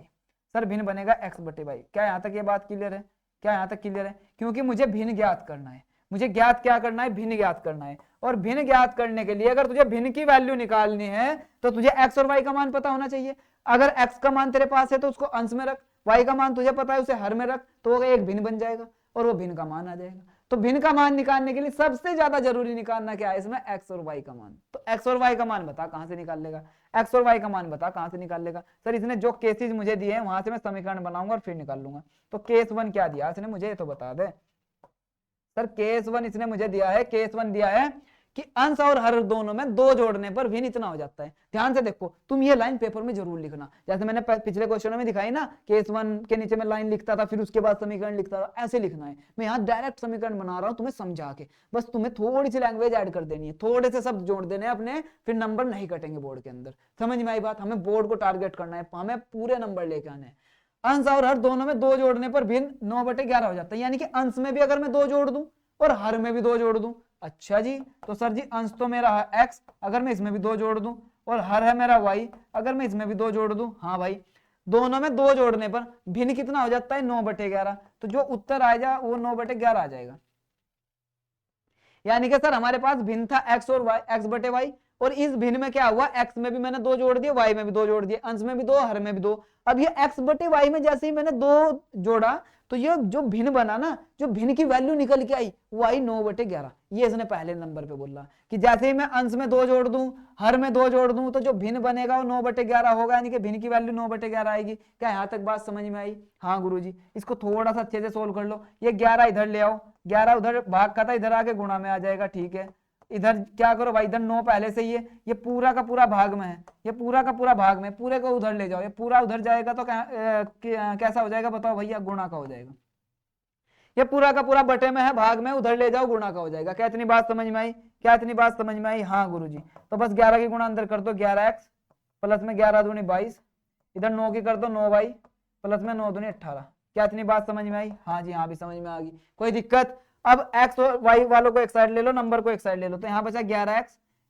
[SPEAKER 1] सर भिन्न बनेगा x बटे वाई। क्या यहाँ तक ये बात क्लियर है? क्या यहाँ तक क्लियर है? क्योंकि मुझे भिन्न ज्ञात करना है। मुझे ज्ञात क्या करना है? भिन्न ज्ञात करना है। और भिन्न ज्ञात करने के लिए अगर तुझे भिन्न की वैल्यू निकालनी है तो तुझे x और y का मान पता होना चाहिए। अगर x का मान तेरे पास है तो उसको अंश में रख, y का मान तुझे पता है उसे हर में रख, तो वो एक भिन्न बन जाएगा और वो भिन्न का मान आ जाएगा। तो भिन्न का मान निकालने के लिए सबसे ज्यादा जरूरी निकालना क्या है इसमें? x और y का मान। तो x और y का मान बता कहां से निकाल लेगा? x और y का मान बता कहां से निकाल लेगा? सर इसने जो केसेस मुझे दिए हैं वहां से मैं समीकरण बनाऊंगा और फिर निकाल लूंगा। तो केस 1 क्या दिया इसने मुझे, ये तो बता दे। सर केस 1 इसने मुझे दिया है, केस 1 दिया है कि अंश और हर दोनों में 2 जोड़ने पर भिन्न इतना हो जाता है। ध्यान से देखो, तुम ये लाइन पेपर में जरूर लिखना, जैसे मैंने पिछले क्वेश्चन में दिखाई ना, केस 1 के नीचे में लाइन लिखता था फिर उसके बाद समीकरण लिखता था, ऐसे लिखना है। मैं यहाँ डायरेक्ट समीकरण बना रहा हूँ तुम्हें समझा के, बस तुम्हें थोड़ी सी लैंग्वेज ऐड कर देनी है, थोड़े से शब्द जोड़ देने अपने, फिर नंबर नहीं कटेंगे बोर्ड के अंदर। समझ में आई बात? हमें बोर्ड को टारगेट करना है, हमें पूरे नंबर लेके आने हैं। अंश और हर दोनों में 2 जोड़ने पर भिन्न 9/11 हो जाता है, यानी कि अंश में भी अगर मैं 2 जोड़ दूं और हर में भी 2 जोड़ दूं। अच्छा जी, तो सर जी अंश तो मेरा है x, अगर मैं इसमें भी 2 जोड़ दूं, और हर है मेरा y, अगर मैं इसमें भी 2 जोड़ दूं। हाँ भाई, दोनों में 2 जोड़ने पर भिन्न कितना हो जाता है? 9/11। तो जो उत्तर आएगा वो 9/11 आ जाएगा। यानी कि सर हमारे पास भिन्न था x और y, x बटे y, और इस भिन्न में क्या हुआ? x में भी मैंने 2 जोड़ दिए, y में भी 2 जोड़ दिए, अंश में भी 2, हर में भी 2। अब ये x बटे y में जैसे ही मैंने 2 जोड़ा तो ये जो भिन्न बना ना, जो भिन्न की वैल्यू निकल के आई y 9/11। ये इसने पहले नंबर पे बोला कि जैसे ही मैं अंश में 2 जोड़ दूं, हर में 2 जोड़ दूं, तो जो भिन्न बनेगा वो 9/11 होगा, यानी कि भिन्न की वैल्यू 9/11 आएगी। क्या यहाँ तक बात समझ में आई? हाँ गुरुजी, इसको थोड़ा सा अच्छे से सोल्व कर लो। ये 11 इधर ले आओ, 11 उधर भाग का था, इधर आके गुणा में आ जाएगा। ठीक है, इधर क्या करो भाई, इधर 9 पहले से ही है, ये पूरा का पूरा भाग में है, ये पूरा का पूरा भाग में, पूरे को उधर ले जाओ, ये पूरा उधर जाएगा तो कैसा हो जाएगा बताओ भैया? गुणा का हो जाएगा। ये पूरा का पूरा बटे में है, भाग में, उधर ले जाओ, गुणा का हो जाएगा। क्या इतनी बात समझ में आई? क्या इतनी बात समझ में आई? हाँ गुरुजी, तो बस 11 की गुणा अंदर कर दो, 11x प्लस में 11 दूनी 22, इधर 9 की कर दो 9y प्लस में 9 दूनी 18। क्या इतनी बात समझ में आई? हाँ जी हाँ, भी समझ में आ गई, कोई दिक्कत? अब x और y वालों को एक साइड ले लो, नंबर को एक साइड ले लो, तो यहाँ बचा 11x,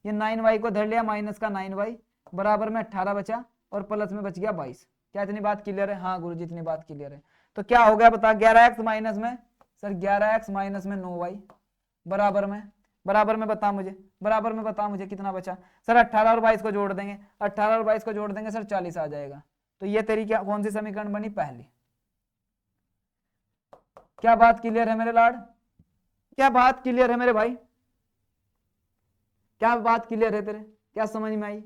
[SPEAKER 1] ये 9y को धर लिया, माइनस का 9y बराबर में 18 बचा, और प्लस में बच गया 22। क्या इतनी बात क्लियर है? हाँ गुरुजी इतनी बात क्लियर है। तो क्या हो गया बता? 11x माइनस में, सर 11x माइनस में 9y बराबर में बता मुझे, बराबर में बता मुझे कितना बचा? सर 18 और 22 को जोड़ देंगे, 18 और 22 को जोड़ देंगे सर 40 आ जाएगा। तो ये तेरी क्या कौन सी समीकरण बनी? पहली। क्या बात क्लियर है मेरे लाड? क्या बात क्लियर है मेरे भाई? क्या बात क्लियर है तेरे? क्या समझ में आई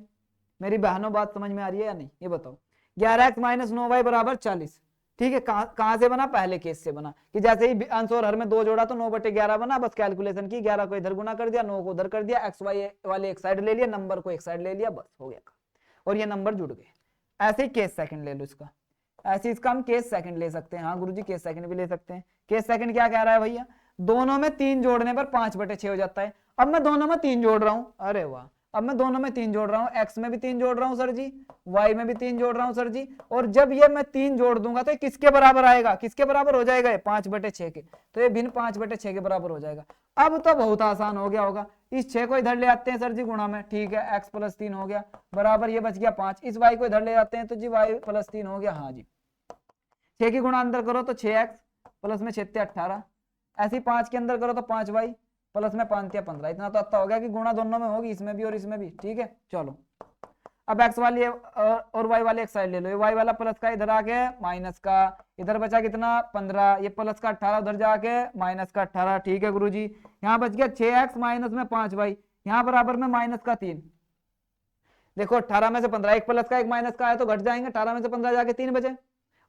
[SPEAKER 1] मेरी बहनों? बात समझ में आ रही है या नहीं ये बताओ। 11x माइनस 9y बराबर 40। ठीक है, कहां से बना? पहले केस से बना, कि जैसे ही अंश और हर में 2 जोड़ा तो 9/11 बना, बस कैलकुलेशन की, 11 को इधर गुना कर दिया, 9 को उधर कर दिया, एक्स वाई वाले एक साइड ले लिया, नंबर को एक साइड ले लिया, बस हो गया, और ये नंबर जुड़ गए। ऐसे ही केस सेकंड ले लो इसका, ऐसे इसका हम केस सेकंड ले सकते हैं। हाँ गुरुजी केस सेकंड भी ले सकते हैं। केस सेकंड क्या कह रहा है भैया? दोनों में 3 जोड़ने पर 5/6 हो जाता है। अब मैं दोनों में 3 जोड़ रहा हूं, अरे वाह, अब मैं दोनों में 3 जोड़ रहा हूं, x में भी 3 जोड़ रहा हूं सर जी, y में भी 3 जोड़ रहा हूं सर जी, और जब ये मैं 3 जोड़ दूंगा तो ये किसके बराबर आएगा? किसके बराबर हो जाएगा? 5/6 के। तो ये भिन्न 5/6 के बराबर हो जाएगा। अब तो बहुत आसान हो गया होगा, इस 6 को इधर ले आते हैं सर जी गुणा में, ठीक है, x + 3 हो गया बराबर, ये बच गया 5, इस y को इधर ले आते हैं तो जी y + 3 हो गया। हाँ जी, 6 की गुणा अंदर करो तो 6x प्लस में 6 18, ऐसे ही 5 के अंदर करो तो 5y प्लस में 5 15। इतना तो अच्छा हो गया कि गुणा दोनों में होगी, इसमें भी और इसमें भी। ठीक है, चलो अब x वाली और y वाले एक साइड ले लो, ये y वाला प्लस का इधर आके माइनस का, इधर बचा कितना 15, ये प्लस का 18 उधर जाके माइनस का 18। ठीक है गुरुजी, यहाँ बच गया 6x माइनस में 5y, यहाँ बराबर में माइनस का 3। देखो 18 में से 15, एक प्लस का एक माइनस का है तो घट जाएंगे, 18 में से 15 जाके 3 बचे,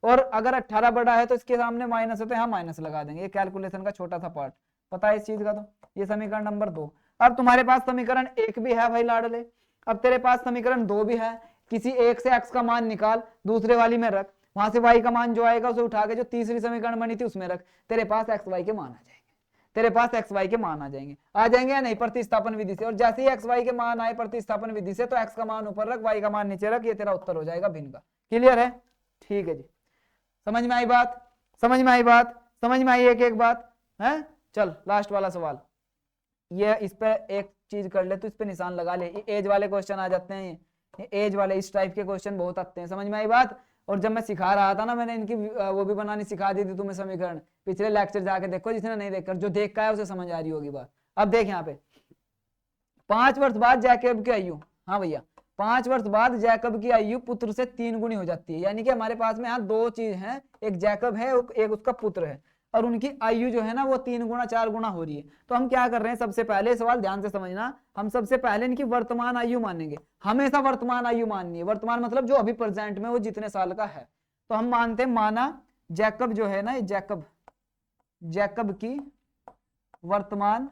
[SPEAKER 1] और अगर 18 बड़ा है तो इसके सामने माइनस है तो यहाँ माइनस लगा देंगे। ये कैलकुलेशन का छोटा सा पार्ट पता है इस चीज का। तो ये समीकरण नंबर 2। अब तुम्हारे पास समीकरण 1 भी है भाई लाडले, अब तेरे पास समीकरण 2 भी है। किसी एक से x का मान निकाल, दूसरे वाली में रख, वहां से y का मान जो आएगा उसे उठा के जो तीसरी समीकरण बनी थी उसमें रख, तेरे पास x y के मान आ जाएंगे, तेरे पास x y के मान आ जाएंगे या नहीं? प्रतिस्थापन विधि से। और जैसे ही x y के मान आए प्रतिस्थापन विधि से तो x का मान ऊपर रख, y का मान नीचे रख, ये तेरा उत्तर हो जाएगा भिन्न का। क्लियर है? ठीक है जी, समझ में आई बात? समझ में आई बात? समझ में आई एक एक बात है? चल लास्ट वाला सवाल, ये इस पे एक चीज कर ले, तो इस पे निशान लगा ले। ये एज वाले क्वेश्चन आ जाते हैं, ये एज वाले इस टाइप के क्वेश्चन बहुत आते हैं। समझ में आई बात? और जब मैं सिखा रहा था ना, मैंने इनकी वो भी बनानी सिखा दी थी तुम्हें, समीकरण। पिछले लेक्चर जाके देखो, जिसने नहीं देखकर, जो देख का है उसे समझ आ रही होगी बात। अब देख यहाँ पे 5 वर्ष बाद जैकब की आयु, हाँ भैया 5 वर्ष बाद जैकब की आयु पुत्र से 3 गुनी हो जाती है। यानी कि हमारे पास में यहाँ 2 चीज हैं, एक जैकब है, एक उसका पुत्र है, और उनकी आयु जो है ना वो 3 गुना 4 गुना हो रही है। तो हम क्या कर रहे हैं, सबसे पहले सवाल ध्यान से समझना, हम सबसे पहले इनकी वर्तमान आयु मानेंगे। हमेशा वर्तमान आयु माननी है। वर्तमान मतलब जो अभी प्रेजेंट में वो जितने साल का है। तो हम मानते हैं, माना जैकब जो है ना, ये जैकब की वर्तमान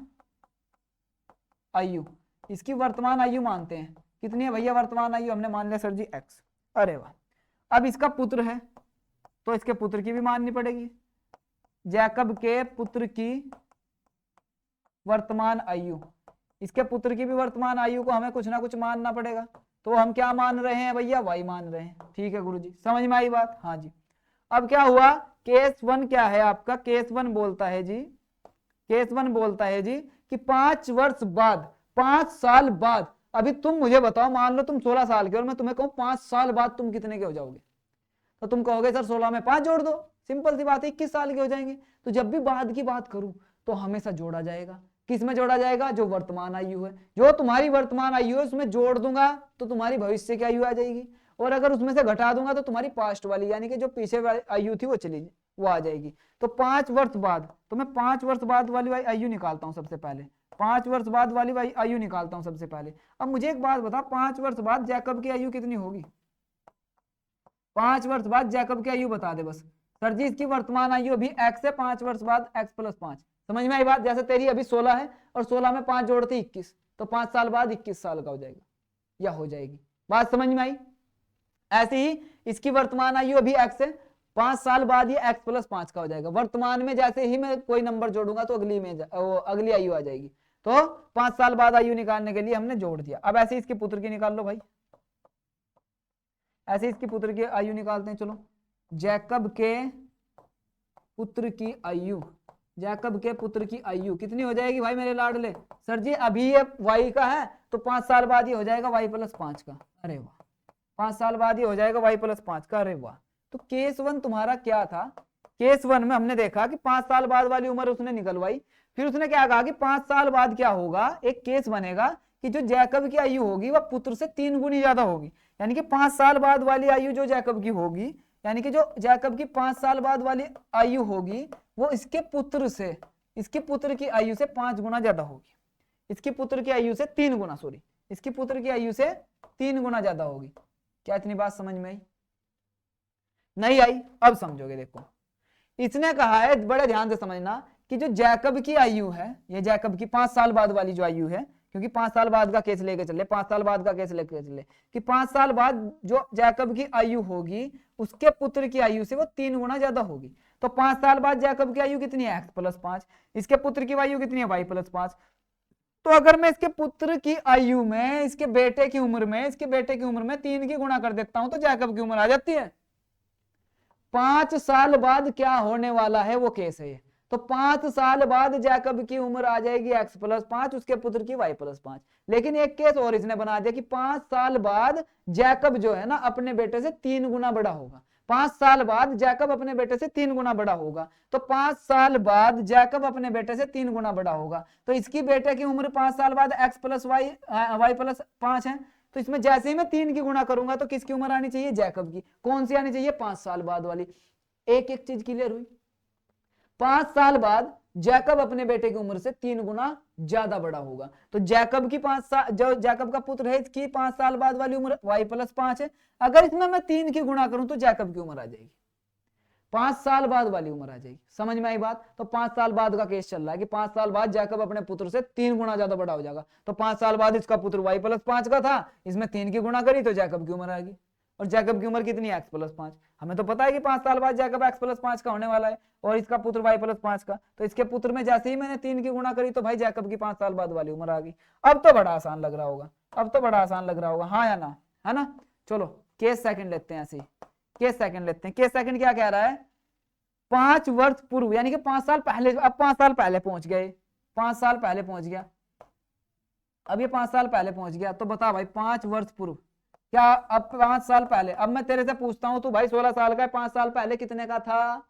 [SPEAKER 1] आयु, इसकी वर्तमान आयु मानते हैं। कितनी है भैया वर्तमान आयु? हमने मान लिया सर जी x। अरे वाह। अब इसका पुत्र है तो इसके पुत्र की भी माननी पड़ेगी। जैकब के पुत्र की वर्तमान आयु, इसके पुत्र की भी वर्तमान आयु को हमें कुछ ना कुछ मानना पड़ेगा। तो हम क्या मान रहे हैं भैया? y मान रहे हैं। ठीक है गुरुजी, समझ में आई बात? हाँ जी। अब क्या हुआ, केस 1 क्या है आपका? केस 1 बोलता है जी, केस 1 बोलता है जी कि 5 वर्ष बाद, 5 साल बाद, अभी तुम मुझे बताओ, मान लो तुम 16 साल के और मैं तुम्हें कहूं 5 साल बाद तुम कितने के हो जाओगे? तो तुम कहोगे सर 16 में 5 जोड़ दो, सिंपल सी बात है 21 साल के हो जाएंगे। तो जब भी बाद की बात करूं तो हमेशा जोड़ा जाएगा। किस में जोड़ा जाएगा? जो वर्तमान आयु है, जो तुम्हारी वर्तमान आयु है उसमें जोड़ दूंगा तो तुम्हारी भविष्य की आयु आ जाएगी, और अगर उसमें से घटा दूंगा तो तुम्हारी पास्ट वाली, यानी कि जो पीछे वाली आयु थी वो आ जाएगी। तो 5 वर्ष बाद, तो मैं 5 वर्ष बाद वाली आयु निकालता हूं सबसे पहले, 5 वर्ष बाद वाली आयु निकालता हूं सबसे पहले। अब मुझे एक बात बता, 5 वर्ष बाद जैकब की आयु कितनी होगी? 5 वर्ष बाद जैकब की आयु बता दे बस। सर जी इसकी वर्तमान आयु अभी x है, 5 वर्ष बाद x + 5। समझ में आई बात? जैसे तेरी अभी 16 है और 16 में 5 जोड़ते 21, तो 5 साल बाद 21 साल का हो जाएगा या हो जाएगी। बात समझ में आई? ऐसे ही इसकी वर्तमान आयु अभी x है, 5 साल बाद ये x + 5 का हो जाएगा। वर्तमान में जैसे ही मैं कोई नंबर जोड़ूंगा तो अगली आयु आ जाएगी। तो 5 साल बाद आयु निकालने के लिए हमने जोड़ दिया। अब ऐसे इसके पुत्र की निकाल लो भाई, ऐसे इसकी पुत्र की आयु निकालते हैं। चलो, जैकब के पुत्र की आयु, जैकब के पुत्र की आयु कितनी हो जाएगी भाई मेरे लाडले? सर जी अभी ये y का है तो 5 साल बाद ये हो जाएगा y + 5 का। अरे वाह, 5 साल बाद ये हो जाएगा y + 5 का। अरे वाह। तो केस 1 तुम्हारा क्या था? केस 1 में हमने देखा कि 5 साल बाद वाली उम्र उसने निकलवाई। फिर उसने क्या कहा कि 5 साल बाद क्या होगा, एक केस बनेगा कि जो जैकब की आयु होगी वह पुत्र से 3 गुनी ज्यादा होगी। यानी कि 5 साल बाद वाली आयु जो जैकब की होगी, यानी कि जो जैकब की 5 साल बाद वाली आयु होगी वो इसके पुत्र से, इसके पुत्र की आयु से 5 गुना ज्यादा होगी। इसके पुत्र की आयु से 3 गुना, सॉरी, इसकी पुत्र की आयु से 3 गुना ज्यादा होगी। क्या इतनी बात समझ में आई? नहीं आई? अब समझोगे। देखो, इसने कहा है, बड़े ध्यान से समझना, कि जो जैकब की आयु है, ये जैकब की 5 साल बाद वाली जो आयु है, क्योंकि 5 साल बाद का केस लेके चले, 5 साल बाद का केस लेके चले, कि 5 साल बाद जो जैकब की आयु होगी उसके पुत्र की आयु से वो 3 गुना ज्यादा होगी। तो 5 साल बाद जैकब की आयु कितनी है? x + 5। इसके पुत्र की आयु कितनी है? y + 5। तो अगर मैं इसके पुत्र की आयु में, इसके बेटे की उम्र में, इसके बेटे की उम्र में 3 की गुणा कर देता हूं तो जैकब की उम्र आ जाती है। 5 साल बाद क्या होने वाला है वो केस है ये। तो 5 साल बाद जैकब की उम्र आ जाएगी x + 5, उसके पुत्र की y + 5। लेकिन एक केस और इसने बना दिया कि 5 साल बाद जैकब जो है ना अपने बेटे से 3 गुना बड़ा होगा। 5 साल बाद जैकब अपने बेटे से 3 गुना बड़ा होगा। तो 5 साल बाद जैकब अपने बेटे से 3 गुना बड़ा होगा। तो इसकी बेटे की उम्र 5 साल बाद x + y + 5 है। तो इसमें जैसे ही मैं 3 की गुणा करूंगा तो किसकी उम्र आनी चाहिए? जैकब की। कौन सी आनी चाहिए? 5 साल बाद वाली। एक एक चीज क्लियर हुई। 5 साल बाद जैकब अपने बेटे की उम्र से 3 गुना ज्यादा बड़ा होगा। तो जैकब की 5 साल, जो जैकब का पुत्र है, इसकी 5 साल बाद वाली उम्र y + 5 है। अगर इसमें मैं 3 की गुणा करूं तो जैकब की उम्र आ जाएगी, 5 साल बाद वाली उम्र आ जाएगी। समझ में आई बात? तो 5 साल बाद का केस चल रहा है कि 5 साल बाद जैकब अपने पुत्र से 3 गुना ज्यादा बड़ा हो जाएगा। तो 5 साल बाद इसका पुत्र y + 5 का था, इसमें 3 की गुणा करी तो जैकब की उम्र आ गई। और जैकब की उम्र कितनी है? x + 5। हमें तो पता है कि 5 साल बाद जैकब x + 5 का होने वाला है और इसका पुत्र y + 5 का। तो इसके पुत्र में जैसे ही मैंने 3 की गुणा करी तो भाई जैकब की 5 साल बाद वाली उम्र आ गई। अब तो बड़ा आसान लग रहा होगा, अब तो बड़ा आसान लग रहा होगा, हाँ या ना? है ना? चलो केस सेकंड लेते हैं। ऐसे केस सेकंड लेते हैं। केस सेकंड क्या कह रहा है? 5 वर्ष पूर्व, यानी कि 5 साल पहले, अब 5 साल पहले पहुंच गए, 5 साल पहले पहुंच गया। अब ये 5 साल पहले पहुंच गया, तो बता भाई 5 वर्ष पूर्व क्या, अब 5 साल पहले, अब मैं तेरे से पूछता हूं, तू भाई 16 साल का है, 5 साल पहले कितने का था?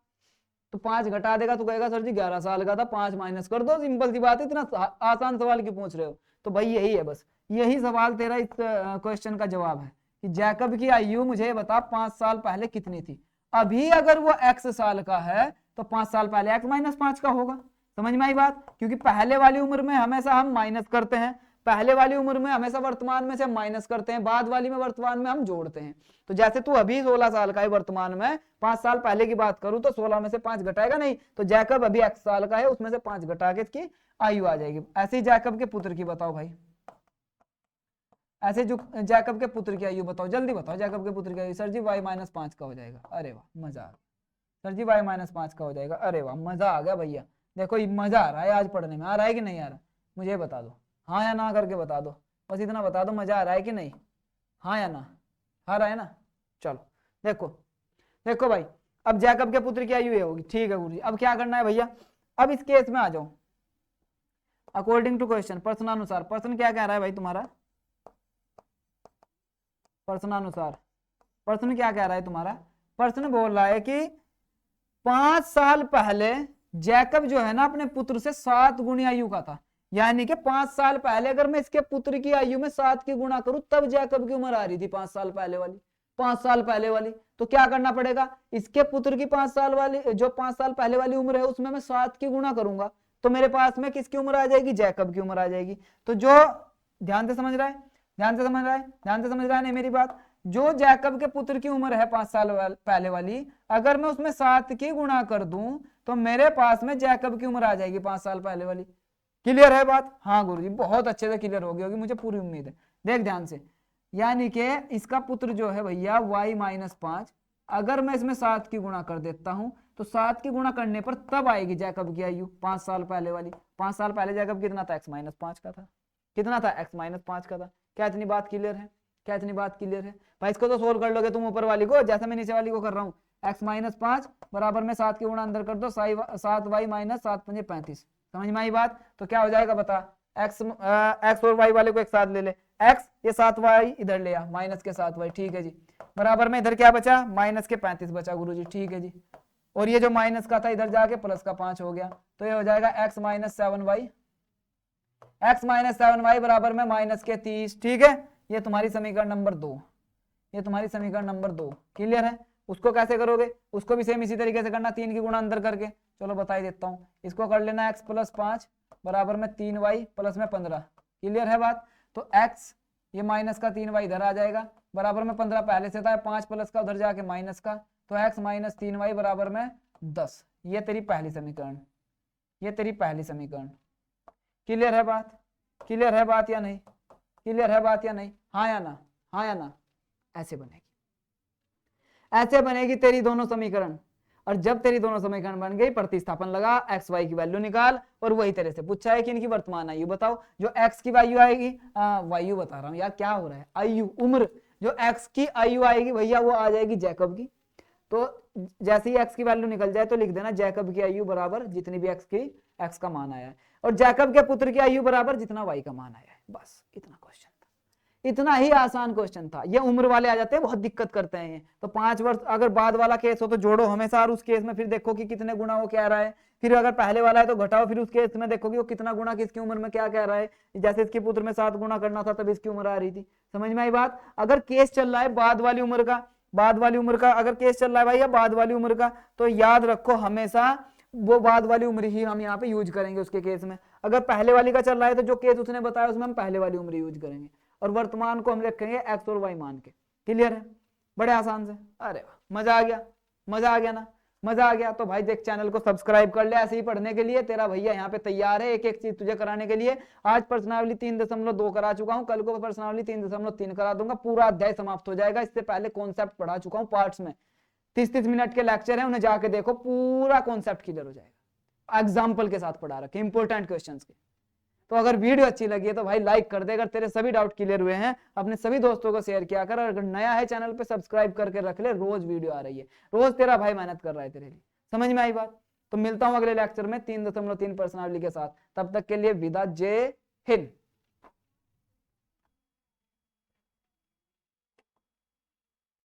[SPEAKER 1] तो 5 घटा देगा, तो कहेगा सर जी 11 साल का था, 5 माइनस कर दो, सिंपल सी बात है, इतना आसान सवाल क्यों पूछ रहे हो? तो भाई यही है, बस यही सवाल तेरा इस क्वेश्चन का जवाब है कि जैकब की आयु मुझे बता 5 साल पहले कितनी थी। अभी अगर वो x साल का है तो 5 साल पहले x माइनस 5 का होगा। समझ में आई बात? क्योंकि पहले वाली उम्र में हमेशा हम माइनस करते हैं, पहले वाली उम्र में हमेशा वर्तमान में से हम माइनस करते हैं, बाद वाली में वर्तमान में हम जोड़ते हैं। तो जैसे तू अभी 16 साल का है वर्तमान में, 5 साल पहले की बात करूं तो 16 में से 5 घटाएगा नहीं, तो जैकब अभी x साल का है, उसमें से 5 घटा के इसकी आयु आ जाएगी। ऐसे ही जैकब के पुत्र की बताओ भाई, ऐसे जो जैकब के पुत्र की आयु बताओ, जल्दी बताओ जैकब के पुत्र की आयु। सर जी y माइनस 5 का हो जाएगा। अरे वाह मजा आ गया। सर जी y माइनस 5 का हो जाएगा। अरे वाह मजा आ गया भैया। देखो मजा आ रहा है आज पढ़ने में, आ रहा है कि नहीं आ रहा? मुझे बता दो, हाँ या ना करके बता दो, बस इतना बता दो मजा आ रहा है कि नहीं, हाँ या ना? आ रहा है ना? चलो देखो, देखो भाई अब जैकब के पुत्र की आयु ये होगी, ठीक है गुरु जी। अब क्या करना है भैया, अब इस केस में आ जाओ, अकॉर्डिंग टू क्वेश्चन, प्रश्नानुसार। प्रश्न क्या कह रहा है भाई तुम्हारा? प्रश्नानुसार प्रश्न क्या कह रहा है तुम्हारा? प्रश्न बोल रहा है कि 5 साल पहले जैकब जो है ना अपने पुत्र से 7 गुनी आयु का था, यानी कि 5 साल पहले अगर मैं इसके पुत्र की आयु में 7 की गुणा करूं तब जैकब की उम्र आ रही थी 5 साल पहले वाली, 5 साल पहले वाली। तो क्या करना पड़ेगा, इसके पुत्र की 5 साल वाली, जो 5 साल पहले वाली उम्र है उसमें मैं 7 की गुणा करूंगा, तो मेरे पास में किसकी उम्र आ जाएगी? जैकब की उम्र आ जाएगी। तो जो ध्यान से समझ रहा है, ध्यान से समझ रहा है, ध्यान से समझ रहा है नहीं मेरी बात? जो जैकब के पुत्र की उम्र है 5 साल पहले वाली, अगर मैं उसमें 7 की गुणा कर दूं तो मेरे पास में जैकब की उम्र आ जाएगी 5 साल पहले वाली। क्लियर है बात? हाँ गुरुजी बहुत अच्छे से क्लियर हो गई होगी, मुझे पूरी उम्मीद है। देख ध्यान से, यानी कि इसका पुत्र जो है भैया y माइनस 5, अगर मैं इसमें 7 की गुणा कर देता हूं तो 7 की गुणा करने पर तब आएगी जैकब की आयु 5 साल पहले वाली। 5 साल पहले जैकब कितना था? x माइनस 5 का था। कितना था? x माइनस 5 का था। क्या इतनी बात क्लियर है? क्या इतनी बात क्लियर है भाई? इसको तो सोल्व कर लोगे तुम ऊपर वाली को, जैसे मैं नीचे वाली को कर रहा हूँ। x माइनस 5 बराबर में 7 की गुणा अंदर कर दो, 7y माइनस 7 पंजे 35। समझ में आई बात? तो क्या हो जाएगा बता, x और y वाले को एक साथ ले ले, x ये 7y इधर ले आ, माइनस के 7y, ठीक है जी। बराबर में इधर क्या बचा? माइनस के 35 बचा गुरुजी, ठीक है जी। और ये जो माइनस का था इधर जाके प्लस का 5 हो गया, तो ये हो जाएगा x minus 7y, x minus 7y बराबर में माइनस के 30, ठीक है। ये तुम्हारी समीकरण नंबर 2, ये तुम्हारी समीकरण नंबर 2। क्लियर है? उसको कैसे करोगे? उसको भी सेम इसी तरीके से करना, 3 की गुणा अंदर करके। चलो बता ही देता हूँ, इसको कर लेना x प्लस 5 बराबर में 3y प्लस में 15। क्लियर है बात? तो x ये माइनस का 3y इधर आ जाएगा, बराबर में 15 पहले से था, 5 प्लस का उधर जाके माइनस का, तो x माइनस 3y बराबर में 10। ये तेरी पहली समीकरण, ये तेरी पहली समीकरण। क्लियर है बात? क्लियर है बात या नहीं? क्लियर है बात या नहीं? हाँ या ना? हाँ या ना? ऐसे बनेगी, ऐसे बनेगी तेरी दोनों समीकरण। और जब तेरी दोनों समीकरण बन गई, प्रतिस्थापन लगा, एक्स वाई की वैल्यू निकाल, और वही तेरे से पूछा है कि इनकी वर्तमान आयु बताओ। जो एक्स की वैल्यू आएगी, वायु बता रहा हूं यार, क्या हो रहा है, आयु उम्र, जो एक्स की आयु आएगी भैया वो आ जाएगी जैकब की। तो जैसे ही एक्स की वैल्यू निकल जाए तो लिख देना जैकब की आयु बराबर जितनी भी एक्स का मान आया है, और जैकब के पुत्र की आयु बराबर जितना वाई का मान आया है। बस इतना क्वेश्चन, इतना ही आसान क्वेश्चन था। ये उम्र वाले आ जाते हैं, बहुत दिक्कत करते हैं। तो 5 वर्ष अगर बाद वाला केस हो तो जोड़ो हमेशा, और उस केस में फिर देखो कि कितने गुना वो क्या रहा है। फिर अगर पहले वाला है तो घटाओ, फिर उस केस में देखो कि वो कितना गुना किसकी उम्र में क्या कह रहा है। जैसे इसके पुत्र में 7 गुना करना था तब इसकी उम्र आ रही थी। समझ में आई बात? अगर केस चल रहा है बाद वाली उम्र का, बाद वाली उम्र का अगर केस चल रहा है भाई, या बाद वाली उम्र का, तो याद रखो हमेशा वो बाद वाली उम्र ही हम यहाँ पे यूज करेंगे उसके केस में। अगर पहले वाली का चल रहा है तो जो केस उसने बताया उसमें हम पहले वाली उम्र यूज करेंगे, और वर्तमान को हम रखेंगे एक्स और वाई मान के। क्लियर है? बड़े आसान से। अरे वाह मजा आ गया, मजा आ गया ना? मजा आ गया तो भाई देख चैनल को सब्सक्राइब कर ले, ऐसे ही पढ़ने के लिए तेरा भैया यहाँ पे तैयार है, एक एक चीज तुझे कराने के लिए। आज प्रश्नावली 3.2 करा चुका हूँ, कल को प्रश्नावली 3.3 करा दूंगा, पूरा अध्याय समाप्त हो जाएगा। इससे पहले कॉन्सेप्ट पढ़ा चुका हूँ पार्ट्स में, 30-30 मिनट के लेक्चर है, उन्हें जाके देखो, पूरा कॉन्सेप्ट क्लियर हो जाएगा, एग्जाम्पल के साथ पढ़ा रखे, इंपॉर्टेंट क्वेश्चन के। तो अगर वीडियो अच्छी लगी है तो भाई लाइक कर दे, अगर तेरे सभी डाउट क्लियर हुए हैं अपने सभी दोस्तों को शेयर किया कर, और अगर नया है चैनल पे सब्सक्राइब करके रख ले, रोज वीडियो आ रही है, रोज तेरा भाई मेहनत कर रहा है तेरे लिए। समझ में आई बात? तो मिलता हूं अगले लेक्चर में 3.3 प्रश्नावली के साथ, तब तक के लिए विदा, जय हिंद।